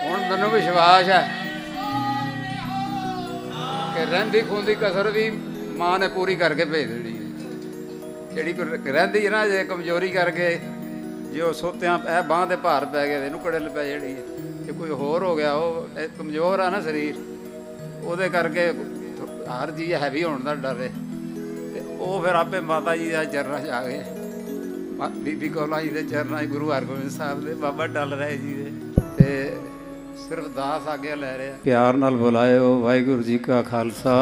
ਹੁਣ ਮੈਨੂੰ ਵਿਸ਼ਵਾਸ ਹੈ ਕਿ ਰਹਿੰਦੀ ਖੂੰਦੀ ਕਸਰ ਵੀ ਮਾਂ ਨੇ ਪੂਰੀ ਕਰਕੇ ਭੇਜ ਦੇਣੀ ਹੈ। ਜਿਹੜੀ ਕੋਈ ਰਹਿੰਦੀ ਹੈ ਨਾ, ਜੇ ਕਮਜ਼ੋਰੀ ਕਰਕੇ ਜੋ ਸੋਤਿਆਂ ਇਹ ਬਾਂਹ ਦੇ ਭਾਰ ਪੈ ਗਏ, ਇਹਨੂੰ ਕੜਲ ਪੈ ਜਿਹੜੀ ਹੈ, ਜੇ ਕੋਈ ਹੋਰ ਹੋ ਗਿਆ, ਉਹ ਕਮਜ਼ੋਰ ਆ ਨਾ ਸਰੀਰ, ਉਹਦੇ ਕਰਕੇ ਹਰ ਚੀਜ਼ ਹੈਵੀ ਹੋਣ ਦਾ ਡਰ ਹੈ। ਤੇ ਉਹ ਫਿਰ ਆਪੇ ਮਾਤਾ ਜੀ ਦੇ ਚਰਨਾਂ 'ਚ ਆ ਗਏ, ਬੀਬੀ ਕੌਲਾਂ ਜੀ ਦੇ ਚਰਨਾਂ 'ਚ, ਗੁਰੂ ਹਰਗੋਬਿੰਦ ਸਾਹਿਬ ਦੇ, ਬਾਬਾ ਡਲ ਰਾਏ ਜੀ ਦੇ, ਤੇ ਸਿਰਫ ਦਾਸ ਆਗਿਆ ਲੈ ਰਿਹਾ। ਪਿਆਰ ਨਾਲ ਬੁਲਾਇਓ। ਵਾਹਿਗੁਰੂ ਜੀ ਕਾ ਖਾਲਸਾ,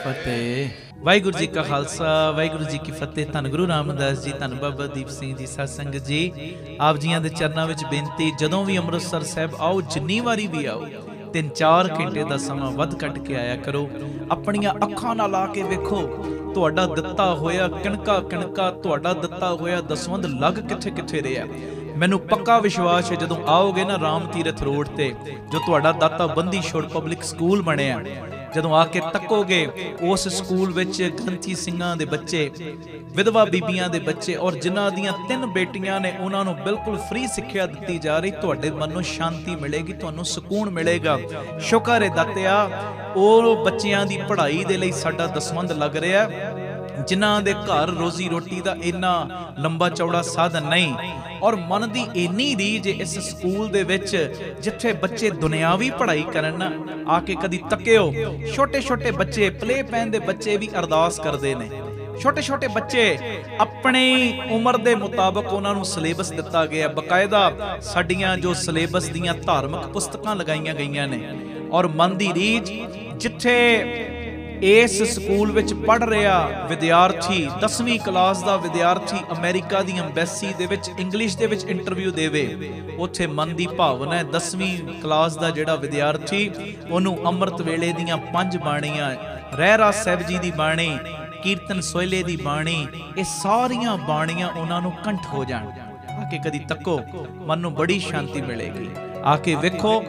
ਫਤਿਹ। ਵਾਹਿਗੁਰੂ ਜੀ ਕਾ ਖਾਲਸਾ, ਵਾਹਿਗੁਰੂ ਜੀ ਕੀ ਫਤਿਹ। ਧੰਨ ਗੁਰੂ ਰਾਮਦਾਸ ਜੀ, ਧੰਨ ਬਾਬਾ ਦੀਪ ਸਿੰਘ ਜੀ, ਸਾਧ ਸੰਗਤ ਜੀ, ਆਪ ਜੀਆਂ ਦੇ ਚਰਨਾਂ ਵਿੱਚ ਬੇਨਤੀ, ਜਦੋਂ ਵੀ ਅੰਮ੍ਰਿਤਸਰ ਸਾਹਿਬ ਆਓ, ਜਿੰਨੀ ਵਾਰੀ ਵੀ ਆਓ, 3-4 ਘੰਟੇ ਦਾ ਸਮਾਂ ਵੱਧ ਕੱਢ ਕੇ ਆਇਆ ਕਰੋ। ਆਪਣੀਆਂ ਅੱਖਾਂ ਨਾਲ ਆ ਕੇ ਵੇਖੋ, ਤੁਹਾਡਾ ਦਿੱਤਾ ਹੋਇਆ ਕਿਣਕਾ ਕਿਣਕਾ, ਤੁਹਾਡਾ ਦਿੱਤਾ ਹੋਇਆ ਦਸਵੰਧ ਲੱਗ ਕਿੱਥੇ ਕਿੱਥੇ ਰਿਹਾ। ਮੈਨੂੰ ਪੱਕਾ ਵਿਸ਼ਵਾਸ ਹੈ ਜਦੋਂ ਆਓਗੇ ਨਾ ਰਾਮ ਤੀਰਥ ਰੋਡ ਤੇ, ਜੋ ਤੁਹਾਡਾ ਦਾਤਾ ਬੰਦੀ ਛੋੜ ਪਬਲਿਕ ਸਕੂਲ ਬਣਿਆ, ਜਦੋਂ ਆ ਕੇ ਤੱਕੋਗੇ, ਉਸ ਸਕੂਲ ਵਿੱਚ ਗ੍ਰੰਥੀ ਸਿੰਘਾਂ ਦੇ ਬੱਚੇ, ਵਿਧਵਾ ਬੀਬੀਆਂ ਦੇ ਬੱਚੇ, ਔਰ ਜਿਨ੍ਹਾਂ ਦੀਆਂ 3 ਬੇਟੀਆਂ ਨੇ, ਉਹਨਾਂ ਨੂੰ ਬਿਲਕੁਲ ਫ੍ਰੀ ਸਿੱਖਿਆ ਦਿੱਤੀ ਜਾ ਰਹੀ। ਤੁਹਾਡੇ ਮਨ ਨੂੰ ਸ਼ਾਂਤੀ ਮਿਲੇਗੀ, ਤੁਹਾਨੂੰ ਸਕੂਨ ਮਿਲੇਗਾ। ਸ਼ੁਕਰ ਹੈ ਦਾਤਿਆ, ਉਹ ਬੱਚਿਆਂ ਦੀ ਪੜ੍ਹਾਈ ਦੇ ਲਈ ਸਾਡਾ ਦਸਵੰਧ ਲੱਗ ਰਿਹਾ, ਜਿਨ੍ਹਾਂ ਦੇ ਘਰ ਰੋਜ਼ੀ ਰੋਟੀ ਦਾ ਇੰਨਾ ਲੰਬਾ ਚੌੜਾ ਸਾਧਨ ਨਹੀਂ, ਔਰ ਮਨ ਦੀ ਇੰਨੀ ਰੀਝ ਇਸ ਸਕੂਲ ਦੇ ਵਿੱਚ, ਜਿੱਥੇ ਬੱਚੇ ਦੁਨਿਆਵੀ ਪੜ੍ਹਾਈ ਕਰਨ ਨਾ, ਆ ਕੇ ਕਦੀ ਤੱਕਿਓ। ਛੋਟੇ ਛੋਟੇ ਬੱਚੇ, ਪਲੇ ਪੈਨ ਦੇ ਬੱਚੇ ਵੀ ਅਰਦਾਸ ਕਰਦੇ ਨੇ। ਛੋਟੇ ਛੋਟੇ ਬੱਚੇ ਆਪਣੀ ਉਮਰ ਦੇ ਮੁਤਾਬਕ ਉਹਨਾਂ ਨੂੰ ਸਿਲੇਬਸ ਦਿੱਤਾ ਗਿਆ, ਬਕਾਇਦਾ ਸਾਡੀਆਂ ਜੋ ਸਿਲੇਬਸ ਦੀਆਂ ਧਾਰਮਿਕ ਪੁਸਤਕਾਂ ਲਗਾਈਆਂ ਗਈਆਂ ਨੇ। ਔਰ ਮਨ ਦੀ ਰੀਝ, ਜਿੱਥੇ ਇਸ ਸਕੂਲ ਵਿੱਚ ਪੜ੍ਹ ਰਿਹਾ ਵਿਦਿਆਰਥੀ, 10ਵੀਂ ਕਲਾਸ ਦਾ ਵਿਦਿਆਰਥੀ ਅਮਰੀਕਾ ਦੀ ਅੰਬੈਸੀ ਦੇ ਵਿੱਚ ਇੰਗਲਿਸ਼ ਦੇ ਵਿੱਚ ਇੰਟਰਵਿਊ ਦੇਵੇ, ਉੱਥੇ ਮਨ ਦੀ ਭਾਵਨਾ ਹੈ 10ਵੀਂ ਕਲਾਸ ਦਾ ਜਿਹੜਾ ਵਿਦਿਆਰਥੀ, ਉਹਨੂੰ ਅੰਮ੍ਰਿਤ ਵੇਲੇ ਦੀਆਂ 5 ਬਾਣੀਆਂ, ਰਹਿਰਾਸ ਸਾਹਿਬ ਜੀ ਦੀ ਬਾਣੀ, ਕੀਰਤਨ ਸੋਹਿਲੇ ਦੀ ਬਾਣੀ, ਇਹ ਸਾਰੀਆਂ ਬਾਣੀਆਂ ਉਹਨਾਂ ਨੂੰ ਕੰਠ ਹੋ ਜਾਣ। ਆ ਕੇ ਕਦੀ ਤੱਕੋ, ਮਨ ਨੂੰ ਬੜੀ ਸ਼ਾਂਤੀ ਮਿਲੇਗੀ। ਆ ਕੇ ਵੇਖੋ,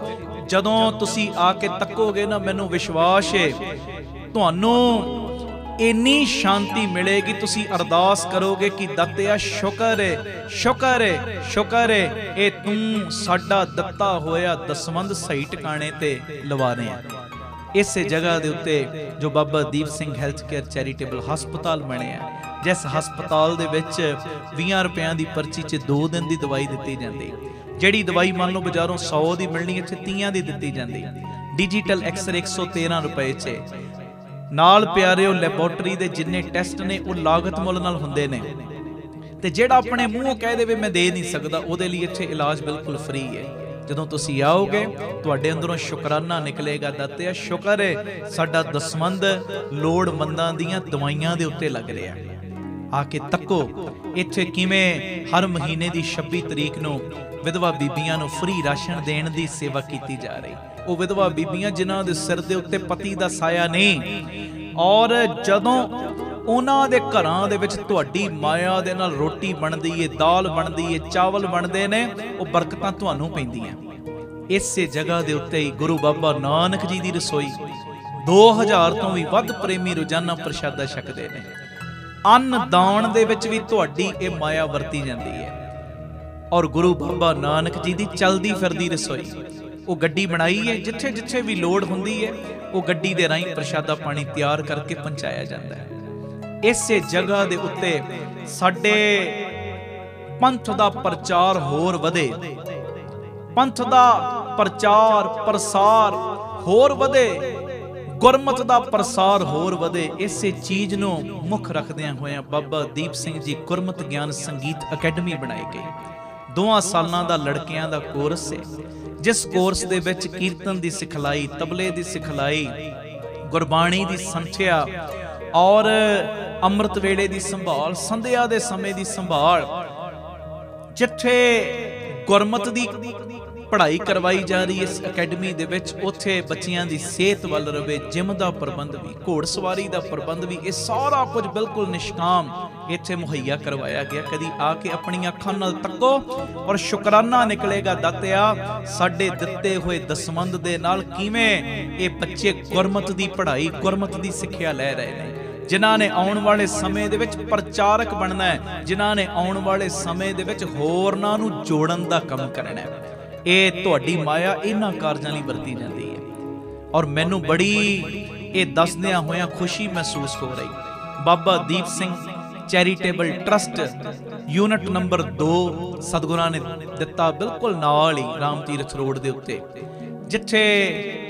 ਜਦੋਂ ਤੁਸੀਂ ਆ ਕੇ ਤੱਕੋਗੇ ਨਾ, ਮੈਨੂੰ ਵਿਸ਼ਵਾਸ ਹੈ ਤੁਹਾਨੂੰ ਇੰਨੀ ਸ਼ਾਂਤੀ ਮਿਲੇਗੀ, ਤੁਸੀਂ ਅਰਦਾਸ ਕਰੋਗੇ ਕਿ ਦਾਤਿਆ ਸ਼ੁਕਰ ਹੈ, ਸ਼ੁਕਰ ਹੈ, ਸ਼ੁਕਰ ਹੈ, ਇਹ ਤੂੰ ਸਾਡਾ ਦਿੱਤਾ ਹੋਇਆ ਦਸਵੰਧ ਸਹੀ ਟਿਕਾਣੇ ਤੇ ਲਵਾ ਰਿਹਾ। ਇਸੇ ਜਗ੍ਹਾ ਦੇ ਉੱਤੇ ਜੋ ਬਾਬਾ Deep Singh health care charitable ਹਸਪਤਾਲ ਬਣਿਆ, ਜਿਸ ਹਸਪਤਾਲ ਦੇ ਵਿੱਚ 20 ਰੁਪਿਆਂ ਦੀ ਪਰਚੀ 'ਚ 2 ਦਿਨ ਦੀ ਦਵਾਈ ਦਿੱਤੀ ਜਾਂਦੀ। ਜਿਹੜੀ ਦਵਾਈ ਮੰਨ ਲਓ ਬਾਜ਼ਾਰੋਂ 100 ਦੀ ਮਿਲਣੀ, ਇੱਥੇ 30 ਦੀ ਦਿੱਤੀ ਜਾਂਦੀ। ਡਿਜੀਟਲ ਐਕਸਰੇ 113 ਰੁਪਏ 'ਚ। ਨਾਲ ਪਿਆਰਿਓ, ਲੈਬੋਰਟਰੀ ਦੇ ਜਿੰਨੇ ਟੈਸਟ ਨੇ ਉਹ ਲਾਗਤ ਮੁੱਲ ਨਾਲ ਹੁੰਦੇ ਨੇ, ਤੇ ਜਿਹੜਾ ਆਪਣੇ ਮੂੰਹੋਂ ਕਹਿ ਦੇਵੇ ਮੈਂ ਦੇ ਨਹੀਂ ਸਕਦਾ, ਉਹਦੇ ਲਈ ਇੱਥੇ ਇਲਾਜ ਬਿਲਕੁਲ ਫ੍ਰੀ ਹੈ। ਜਦੋਂ ਤੁਸੀਂ ਆਓਗੇ ਤੁਹਾਡੇ ਅੰਦਰੋਂ ਸ਼ੁਕਰਾਨਾ ਨਿਕਲੇਗਾ। ਦਾਤਿਆ ਸ਼ੁਕਰ ਹੈ ਸਾਡਾ ਦਸਵੰਧ ਲੋੜਵੰਦਾਂ ਦੀਆਂ ਦਵਾਈਆਂ ਦੇ ਉੱਤੇ ਲੱਗ ਰਿਹਾ। ਆ ਕੇ ਤੱਕੋ ਇੱਥੇ ਕਿਵੇਂ ਹਰ ਮਹੀਨੇ ਦੀ 26 ਤਰੀਕ ਨੂੰ ਵਿਧਵਾ ਬੀਬੀਆਂ ਨੂੰ ਫ੍ਰੀ ਰਾਸ਼ਨ ਦੇਣ ਦੀ ਸੇਵਾ ਕੀਤੀ ਜਾ ਰਹੀ। ਉਹ ਵਿਧਵਾ ਬੀਬੀਆਂ ਜਿਨ੍ਹਾਂ ਦੇ ਸਿਰ ਦੇ ਉੱਤੇ ਪਤੀ ਦਾ ਸਾਇਆ ਨਹੀਂ, ਔਰ ਜਦੋਂ ਉਹਨਾਂ ਦੇ ਘਰਾਂ ਦੇ ਵਿੱਚ ਤੁਹਾਡੀ ਮਾਇਆ ਦੇ ਨਾਲ ਰੋਟੀ ਬਣਦੀ ਏ, ਦਾਲ ਬਣਦੀ ਏ, ਚਾਵਲ ਬਣਦੇ ਨੇ, ਉਹ ਬਰਕਤਾਂ ਤੁਹਾਨੂੰ ਪੈਂਦੀਆਂ। ਇਸੇ ਜਗ੍ਹਾ ਦੇ ਉੱਤੇ ਹੀ ਗੁਰੂ ਬਾਬਾ ਨਾਨਕ ਜੀ ਦੀ ਰਸੋਈ 2000 ਤੋਂ ਵੀ ਵੱਧ ਪ੍ਰੇਮੀ ਰੋਜ਼ਾਨਾ ਪ੍ਰਸ਼ਾਦਾ ਛਕਦੇ ਨੇ। ਅੰਨ ਦਾਨ ਦੇ ਵਿੱਚ ਵੀ ਤੁਹਾਡੀ ਇਹ ਮਾਇਆ ਵਰਤੀ ਜਾਂਦੀ ਹੈ। ਔਰ ਗੁਰੂ ਬਾਬਾ ਨਾਨਕ ਜੀ ਦੀ ਚਲਦੀ ਫਿਰਦੀ ਰਸੋਈ, ਉਹ ਗੱਡੀ ਬਣਾਈ ਹੈ, ਜਿੱਥੇ ਜਿੱਥੇ ਵੀ ਲੋੜ ਹੁੰਦੀ ਹੈ ਉਹ ਗੱਡੀ ਦੇ ਰਾਹੀਂ ਪ੍ਰਸ਼ਾਦਾ ਪਾਣੀ ਤਿਆਰ ਕਰਕੇ ਪਹੁੰਚਾਇਆ ਜਾਂਦਾ ਹੈ। ਇਸੇ ਜਗ੍ਹਾ ਦੇ ਉੱਤੇ ਸਾਡੇ ਪੰਥ ਦਾ ਪ੍ਰਚਾਰ ਹੋਰ ਵਧੇ, ਪੰਥ ਦਾ ਪ੍ਰਚਾਰ ਪ੍ਰਸਾਰ ਹੋਰ ਵਧੇ, ਗੁਰਮਤਿ ਦਾ ਪ੍ਰਸਾਰ ਹੋਰ ਵਧੇ। ਇਸੇ ਚੀਜ਼ ਨੂੰ ਮੁੱਖ ਰੱਖਦਿਆਂ ਹੋਇਆਂ ਬਾਬਾ ਦੀਪ ਸਿੰਘ ਜੀ ਗੁਰਮਤਿ ਗਿਆਨ ਸੰਗੀਤ ਅਕੈਡਮੀ ਬਣਾਈ ਗਈ। 2 ਸਾਲਾਂ ਦਾ ਲੜਕਿਆਂ ਦਾ ਕੋਰਸ ਹੈ, ਜਿਸ ਕੋਰਸ ਦੇ ਵਿੱਚ ਕੀਰਤਨ ਦੀ ਸਿਖਲਾਈ, ਤਬਲੇ ਦੀ ਸਿਖਲਾਈ, ਗੁਰਬਾਣੀ ਦੀ ਸੰਥਿਆ ਔਰ ਅੰਮ੍ਰਿਤ ਵੇਲੇ ਦੀ ਸੰਭਾਲ, ਸੰਧਿਆ ਦੇ ਸਮੇਂ ਦੀ ਸੰਭਾਲ, ਜਿੱਥੇ ਗੁਰਮਤਿ ਦੀ ਪੜ੍ਹਾਈ ਕਰਵਾਈ ਜਾ ਰਹੀ ਇਸ ਅਕੈਡਮੀ ਦੇ ਵਿੱਚ, ਉੱਥੇ ਬੱਚਿਆਂ ਦੀ ਸਿਹਤ ਵੱਲ ਰਵੇ, ਜਿਮ ਦਾ ਪ੍ਰਬੰਧ ਵੀ, ਘੋੜਸਵਾਰੀ ਦਾ ਪ੍ਰਬੰਧ ਵੀ, ਇਹ ਸਾਰਾ ਕੁਝ ਬਿਲਕੁਲ ਨਿਸ਼ਕਾਮ ਇੱਥੇ ਮੁਹੱਈਆ ਕਰਵਾਇਆ ਗਿਆ। ਕਦੀ ਆ ਕੇ ਆਪਣੀਆਂ ਅੱਖਾਂ ਨਾਲ ਤੱਕੋ ਔਰ ਸ਼ੁਕਰਾਨਾ ਨਿਕਲੇਗਾ। ਦਾਤਿਆ ਸਾਡੇ ਦਿੱਤੇ ਹੋਏ ਦਸਵੰਧ ਦੇ ਨਾਲ ਕਿਵੇਂ ਇਹ ਬੱਚੇ ਗੁਰਮਤਿ ਦੀ ਪੜ੍ਹਾਈ, ਗੁਰਮਤਿ ਦੀ ਸਿੱਖਿਆ ਲੈ ਰਹੇ ਨੇ, ਜਿਨ੍ਹਾਂ ਨੇ ਆਉਣ ਵਾਲੇ ਸਮੇਂ ਦੇ ਵਿੱਚ ਪ੍ਰਚਾਰਕ ਬਣਨਾ ਹੈ, ਜਿਨ੍ਹਾਂ ਨੇ ਆਉਣ ਵਾਲੇ ਸਮੇਂ ਦੇ ਵਿੱਚ ਹੋਰਨਾਂ ਨੂੰ ਜੋੜਨ ਦਾ ਕੰਮ ਕਰਨਾ ਹੈ। ਇਹ ਤੁਹਾਡੀ ਮਾਇਆ ਇਹਨਾਂ ਕਾਰਜਾਂ ਲਈ ਵਰਤੀ ਜਾਂਦੀ ਹੈ। ਔਰ ਮੈਨੂੰ ਬੜੀ ਇਹ ਦੱਸਦਿਆਂ ਹੋਇਆਂ ਖੁਸ਼ੀ ਮਹਿਸੂਸ ਹੋ ਰਹੀ। Baba Deep Singh charitable trust unit number 2 ਸਤਿਗੁਰਾਂ ਨੇ ਦਿੱਤਾ, ਬਿਲਕੁਲ ਨਾਲ ਹੀ ਰਾਮ ਤੀਰਥ ਰੋਡ ਦੇ ਉੱਤੇ, ਜਿੱਥੇ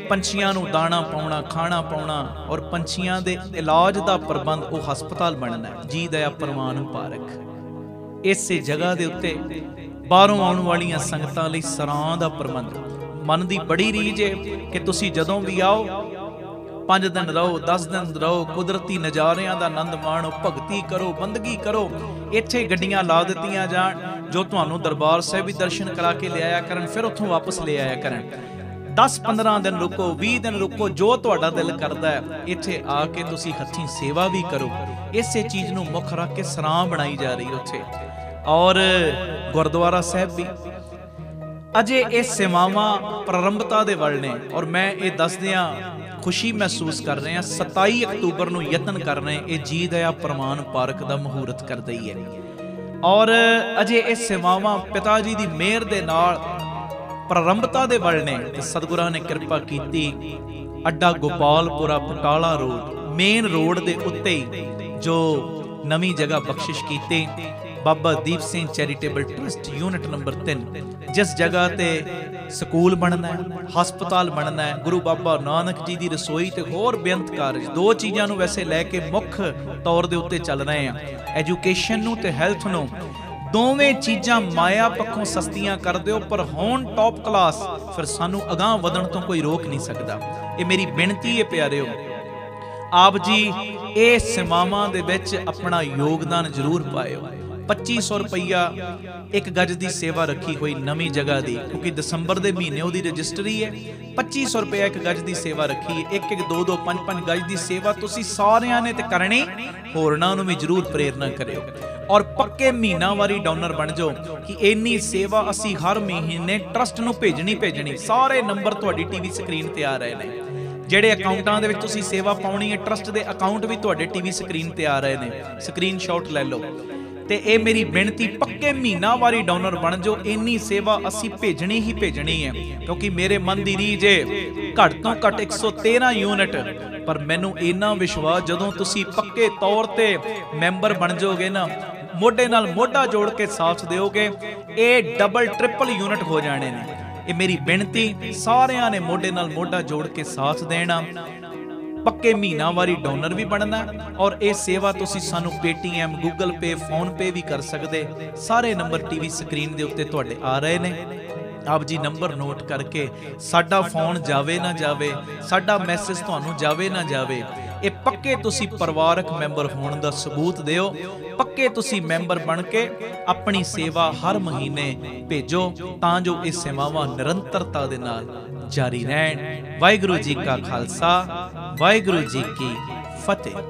ਪੰਛੀਆਂ ਨੂੰ ਦਾਣਾ ਪਾਉਣਾ, ਖਾਣਾ ਪਾਉਣਾ ਔਰ ਪੰਛੀਆਂ ਦੇ ਇਲਾਜ ਦਾ ਪ੍ਰਬੰਧ, ਉਹ ਹਸਪਤਾਲ ਬਣਨਾ ਹੈ। ਜੀ ਦਇਆ ਪ੍ਰਵਾਨ ਪਾਰਕ। ਇਸੇ ਜਗ੍ਹਾ ਦੇ ਉੱਤੇ ਬਾਹਰੋਂ ਆਉਣ ਵਾਲੀਆਂ ਸੰਗਤਾਂ ਲਈ ਸਰਾਂ ਦਾ ਪ੍ਰਬੰਧ। ਮਨ ਦੀ ਬੜੀ ਰੀਝ ਹੈ ਕਿ ਤੁਸੀਂ ਜਦੋਂ ਵੀ ਆਓ 5 ਦਿਨ ਰਹੋ, 10 ਦਿਨ ਰਹੋ, ਕੁਦਰਤੀ ਨਜ਼ਾਰਿਆਂ ਦਾ ਆਨੰਦ ਮਾਣੋ, ਭਗਤੀ ਕਰੋ, ਬੰਦਗੀ ਕਰੋ। ਇੱਥੇ ਗੱਡੀਆਂ ਲਾ ਦਿੱਤੀਆਂ ਜਾਣ ਜੋ ਤੁਹਾਨੂੰ ਦਰਬਾਰ ਸਾਹਿਬ ਵੀ ਦਰਸ਼ਨ ਕਰਾ ਕੇ ਲਿਆਇਆ ਕਰਨ, ਫਿਰ ਉੱਥੋਂ ਵਾਪਸ ਲੈ ਆਇਆ ਕਰਨ। 10-15 ਦਿਨ ਰੁਕੋ, 20 ਦਿਨ ਰੁਕੋ, ਜੋ ਤੁਹਾਡਾ ਦਿਲ ਕਰਦਾ ਹੈ। ਇੱਥੇ ਆ ਕੇ ਤੁਸੀਂ ਹੱਥੀਂ ਸੇਵਾ ਵੀ ਕਰੋ। ਇਸੇ ਚੀਜ਼ ਨੂੰ ਮੁੱਖ ਰੱਖ ਕੇ ਸਰਾਂ ਬਣਾਈ ਜਾ ਰਹੀ ਉੱਥੇ, ਔਰ ਗੁਰਦੁਆਰਾ ਸਾਹਿਬ ਵੀ। ਅਜੇ ਇਹ ਸੇਵਾਵਾਂ ਪ੍ਰਾਰੰਭਤਾ ਦੇ ਵੱਲ ਨੇ, ਔਰ ਮੈਂ ਇਹ ਦੱਸਦਿਆਂ ਖੁਸ਼ੀ ਮਹਿਸੂਸ ਕਰ ਰਹੇ ਹਾਂ 27 ਅਕਤੂਬਰ ਨੂੰ ਯਤਨ ਕਰ ਰਹੇ ਇਹ ਜੀ ਦਇਆ ਪ੍ਰਵਾਨ ਪਾਰਕ ਦਾ ਮਹੂਰਤ ਕਰ ਦਈ ਹੈ। ਔਰ ਅਜੇ ਇਹ ਸੇਵਾਵਾਂ ਪਿਤਾ ਜੀ ਦੀ ਮਿਹਰ ਦੇ ਨਾਲ ਪ੍ਰਾਰੰਭਤਾ ਦੇ ਵੱਲ ਨੇ ਤੇ ਸਤਿਗੁਰਾਂ ਨੇ ਕਿਰਪਾ ਕੀਤੀ। ਅੱਡਾ Gopalpura Batala road, main road ਦੇ ਉੱਤੇ ਹੀ ਜੋ ਨਵੀਂ ਜਗ੍ਹਾ ਬਖਸ਼ਿਸ਼ ਕੀਤੀ, Baba Deep Singh charitable trust unit number 3, ਜਿਸ ਜਗ੍ਹਾ ਤੇ ਸਕੂਲ ਬਣਨਾ ਹੈ, ਹਸਪਤਾਲ ਬਣਨਾ ਹੈ, ਗੁਰੂ ਬਾਬਾ ਨਾਨਕ ਜੀ ਦੀ ਰਸੋਈ ਤੇ ਹੋਰ ਬੇਅੰਤ ਕਾਰਜ। 2 ਚੀਜ਼ਾਂ ਨੂੰ ਵੈਸੇ ਲੈ ਕੇ ਮੁੱਖ ਤੌਰ ਦੇ ਉੱਤੇ ਚੱਲ ਰਹੇ ਆ, ਐਜੂਕੇਸ਼ਨ ਨੂੰ ਤੇ ਹੈਲਥ ਨੂੰ। ਦੋਵੇਂ ਚੀਜ਼ਾਂ ਮਾਇਆ ਪੱਖੋਂ ਸਸਤੀਆਂ ਕਰ ਦਿਓ, ਪਰ ਹੋਣ ਟੌਪ ਕਲਾਸ, ਫਿਰ ਸਾਨੂੰ ਅਗਾਂਹ ਵਧਣ ਤੋਂ ਕੋਈ ਰੋਕ ਨਹੀਂ ਸਕਦਾ। ਇਹ ਮੇਰੀ ਬੇਨਤੀ ਹੈ ਪਿਆਰਿਓ, ਆਪ ਜੀ ਇਹ ਸੇਵਾਵਾਂ ਦੇ ਵਿੱਚ ਆਪਣਾ ਯੋਗਦਾਨ ਜ਼ਰੂਰ ਪਾਇਓ। 2500 ਰੁਪਈਆ 1 ਗਜ ਦੀ ਸੇਵਾ ਰੱਖੀ ਹੋਈ ਨਵੀਂ ਜਗ੍ਹਾ ਦੀ, ਕਿਉਂਕਿ ਦਸੰਬਰ ਦੇ ਮਹੀਨੇ ਉਹਦੀ ਰਜਿਸਟਰੀ ਹੈ। 2500 ਰੁਪਇਆ 1 ਗਜ ਦੀ ਸੇਵਾ ਰੱਖੀ ਹੈ। 1-1, 2-2, 5-5 ਗਜ ਦੀ ਸੇਵਾ ਤੁਸੀਂ ਸਾਰਿਆਂ ਨੇ ਤੇ ਕਰਨੀ, ਹੋਰਨਾਂ ਨੂੰ ਵੀ ਜ਼ਰੂਰ ਪ੍ਰੇਰਨਾ ਕਰਿਓ। ਔਰ ਪੱਕੇ ਮਹੀਨਾਵਾਰੀ ਡੋਨਰ ਬਣ ਜਾਓ ਕਿ ਇੰਨੀ ਸੇਵਾ ਅਸੀਂ ਹਰ ਮਹੀਨੇ ਟਰਸਟ ਨੂੰ ਭੇਜਣੀ। ਸਾਰੇ ਨੰਬਰ ਤੁਹਾਡੀ ਟੀਵੀ ਸਕਰੀਨ ਤੇ ਆ ਰਹੇ ਨੇ। ਜਿਹੜੇ ਅਕਾਊਂਟਾਂ ਦੇ ਵਿੱਚ ਤੁਸੀਂ ਸੇਵਾ ਪਾਉਣੀ ਹੈ, ਟਰਸਟ ਦੇ ਅਕਾਊਂਟ ਵੀ ਤੁਹਾਡੇ ਟੀਵੀ ਸਕਰੀਨ ਤੇ ਆ ਰਹੇ ਨੇ, ਸਕਰੀਨਸ਼ਾਟ ਲੈ ਲਓ। ਤੇ ਇਹ ਮੇਰੀ ਬੇਨਤੀ, ਪੱਕੇ ਮਹੀਨਾਵਾਰੀ ਡੋਨਰ ਬਣ ਜਾਓ। ਇੰਨੀ ਸੇਵਾ ਅਸੀਂ ਭੇਜਣੀ ਹੀ ਭੇਜਣੀ ਹੈ, ਕਿਉਂਕਿ ਮੇਰੇ ਮਨ ਦੀ ਰੀਝ ਹੈ ਘੱਟ ਤੋਂ ਘੱਟ 113 ਯੂਨਿਟ। ਪਰ ਮੈਨੂੰ ਇੰਨਾ ਵਿਸ਼ਵਾਸ, ਜਦੋਂ ਤੁਸੀਂ ਪੱਕੇ ਤੌਰ ਤੇ ਮੈਂਬਰ ਬਣ ਜਾਓਗੇ ਨਾ, ਮੋਢੇ ਨਾਲ ਮੋਢਾ ਜੋੜ ਕੇ ਸਾਥ ਦਿਓਗੇ, ਇਹ ਡਬਲ ਟ੍ਰਿਪਲ ਯੂਨਿਟ ਹੋ ਜਾਣੇ ਨੇ। ਇਹ ਮੇਰੀ ਬੇਨਤੀ, ਸਾਰਿਆਂ ਨੇ ਮੋਢੇ ਨਾਲ ਮੋਢਾ ਜੋੜ ਕੇ ਸਾਥ ਦੇਣਾ, ਪੱਕੇ ਮਹੀਨਾਵਾਰੀ ਡੋਨਰ ਵੀ ਬਣਨਾ। ਔਰ ਇਹ ਸੇਵਾ ਤੁਸੀਂ ਸਾਨੂੰ ਪੇਟੀਐਮ, ਗੂਗਲ ਪੇ, ਫੋਨ ਪੇ ਵੀ ਕਰ ਸਕਦੇ। ਸਾਰੇ ਨੰਬਰ ਟੀਵੀ ਸਕਰੀਨ ਦੇ ਉੱਤੇ ਤੁਹਾਡੇ ਆ ਰਹੇ ਨੇ। ਆਪ ਜੀ ਨੰਬਰ ਨੋਟ ਕਰਕੇ, ਸਾਡਾ ਫੋਨ ਜਾਵੇ ਨਾ ਜਾਵੇ, ਸਾਡਾ ਮੈਸੇਜ ਤੁਹਾਨੂੰ ਜਾਵੇ ਨਾ ਜਾਵੇ, ਇਹ ਪੱਕੇ ਤੁਸੀਂ ਪਰਿਵਾਰਕ ਮੈਂਬਰ ਹੋਣ ਦਾ ਸਬੂਤ ਦਿਓ। ਪੱਕੇ ਤੁਸੀਂ ਮੈਂਬਰ ਬਣ ਕੇ ਆਪਣੀ ਸੇਵਾ ਹਰ ਮਹੀਨੇ ਭੇਜੋ, ਤਾਂ ਜੋ ਇਹ ਸੇਵਾਵਾਂ ਨਿਰੰਤਰਤਾ ਦੇ ਨਾਲ ਜਾਰੀ ਰਹਿਣ। ਵਾਹਿਗੁਰੂ ਜੀ ਕਾ ਖਾਲਸਾ, ਵਾਹਿਗੁਰੂ ਜੀ ਕੀ ਫਤਿਹ।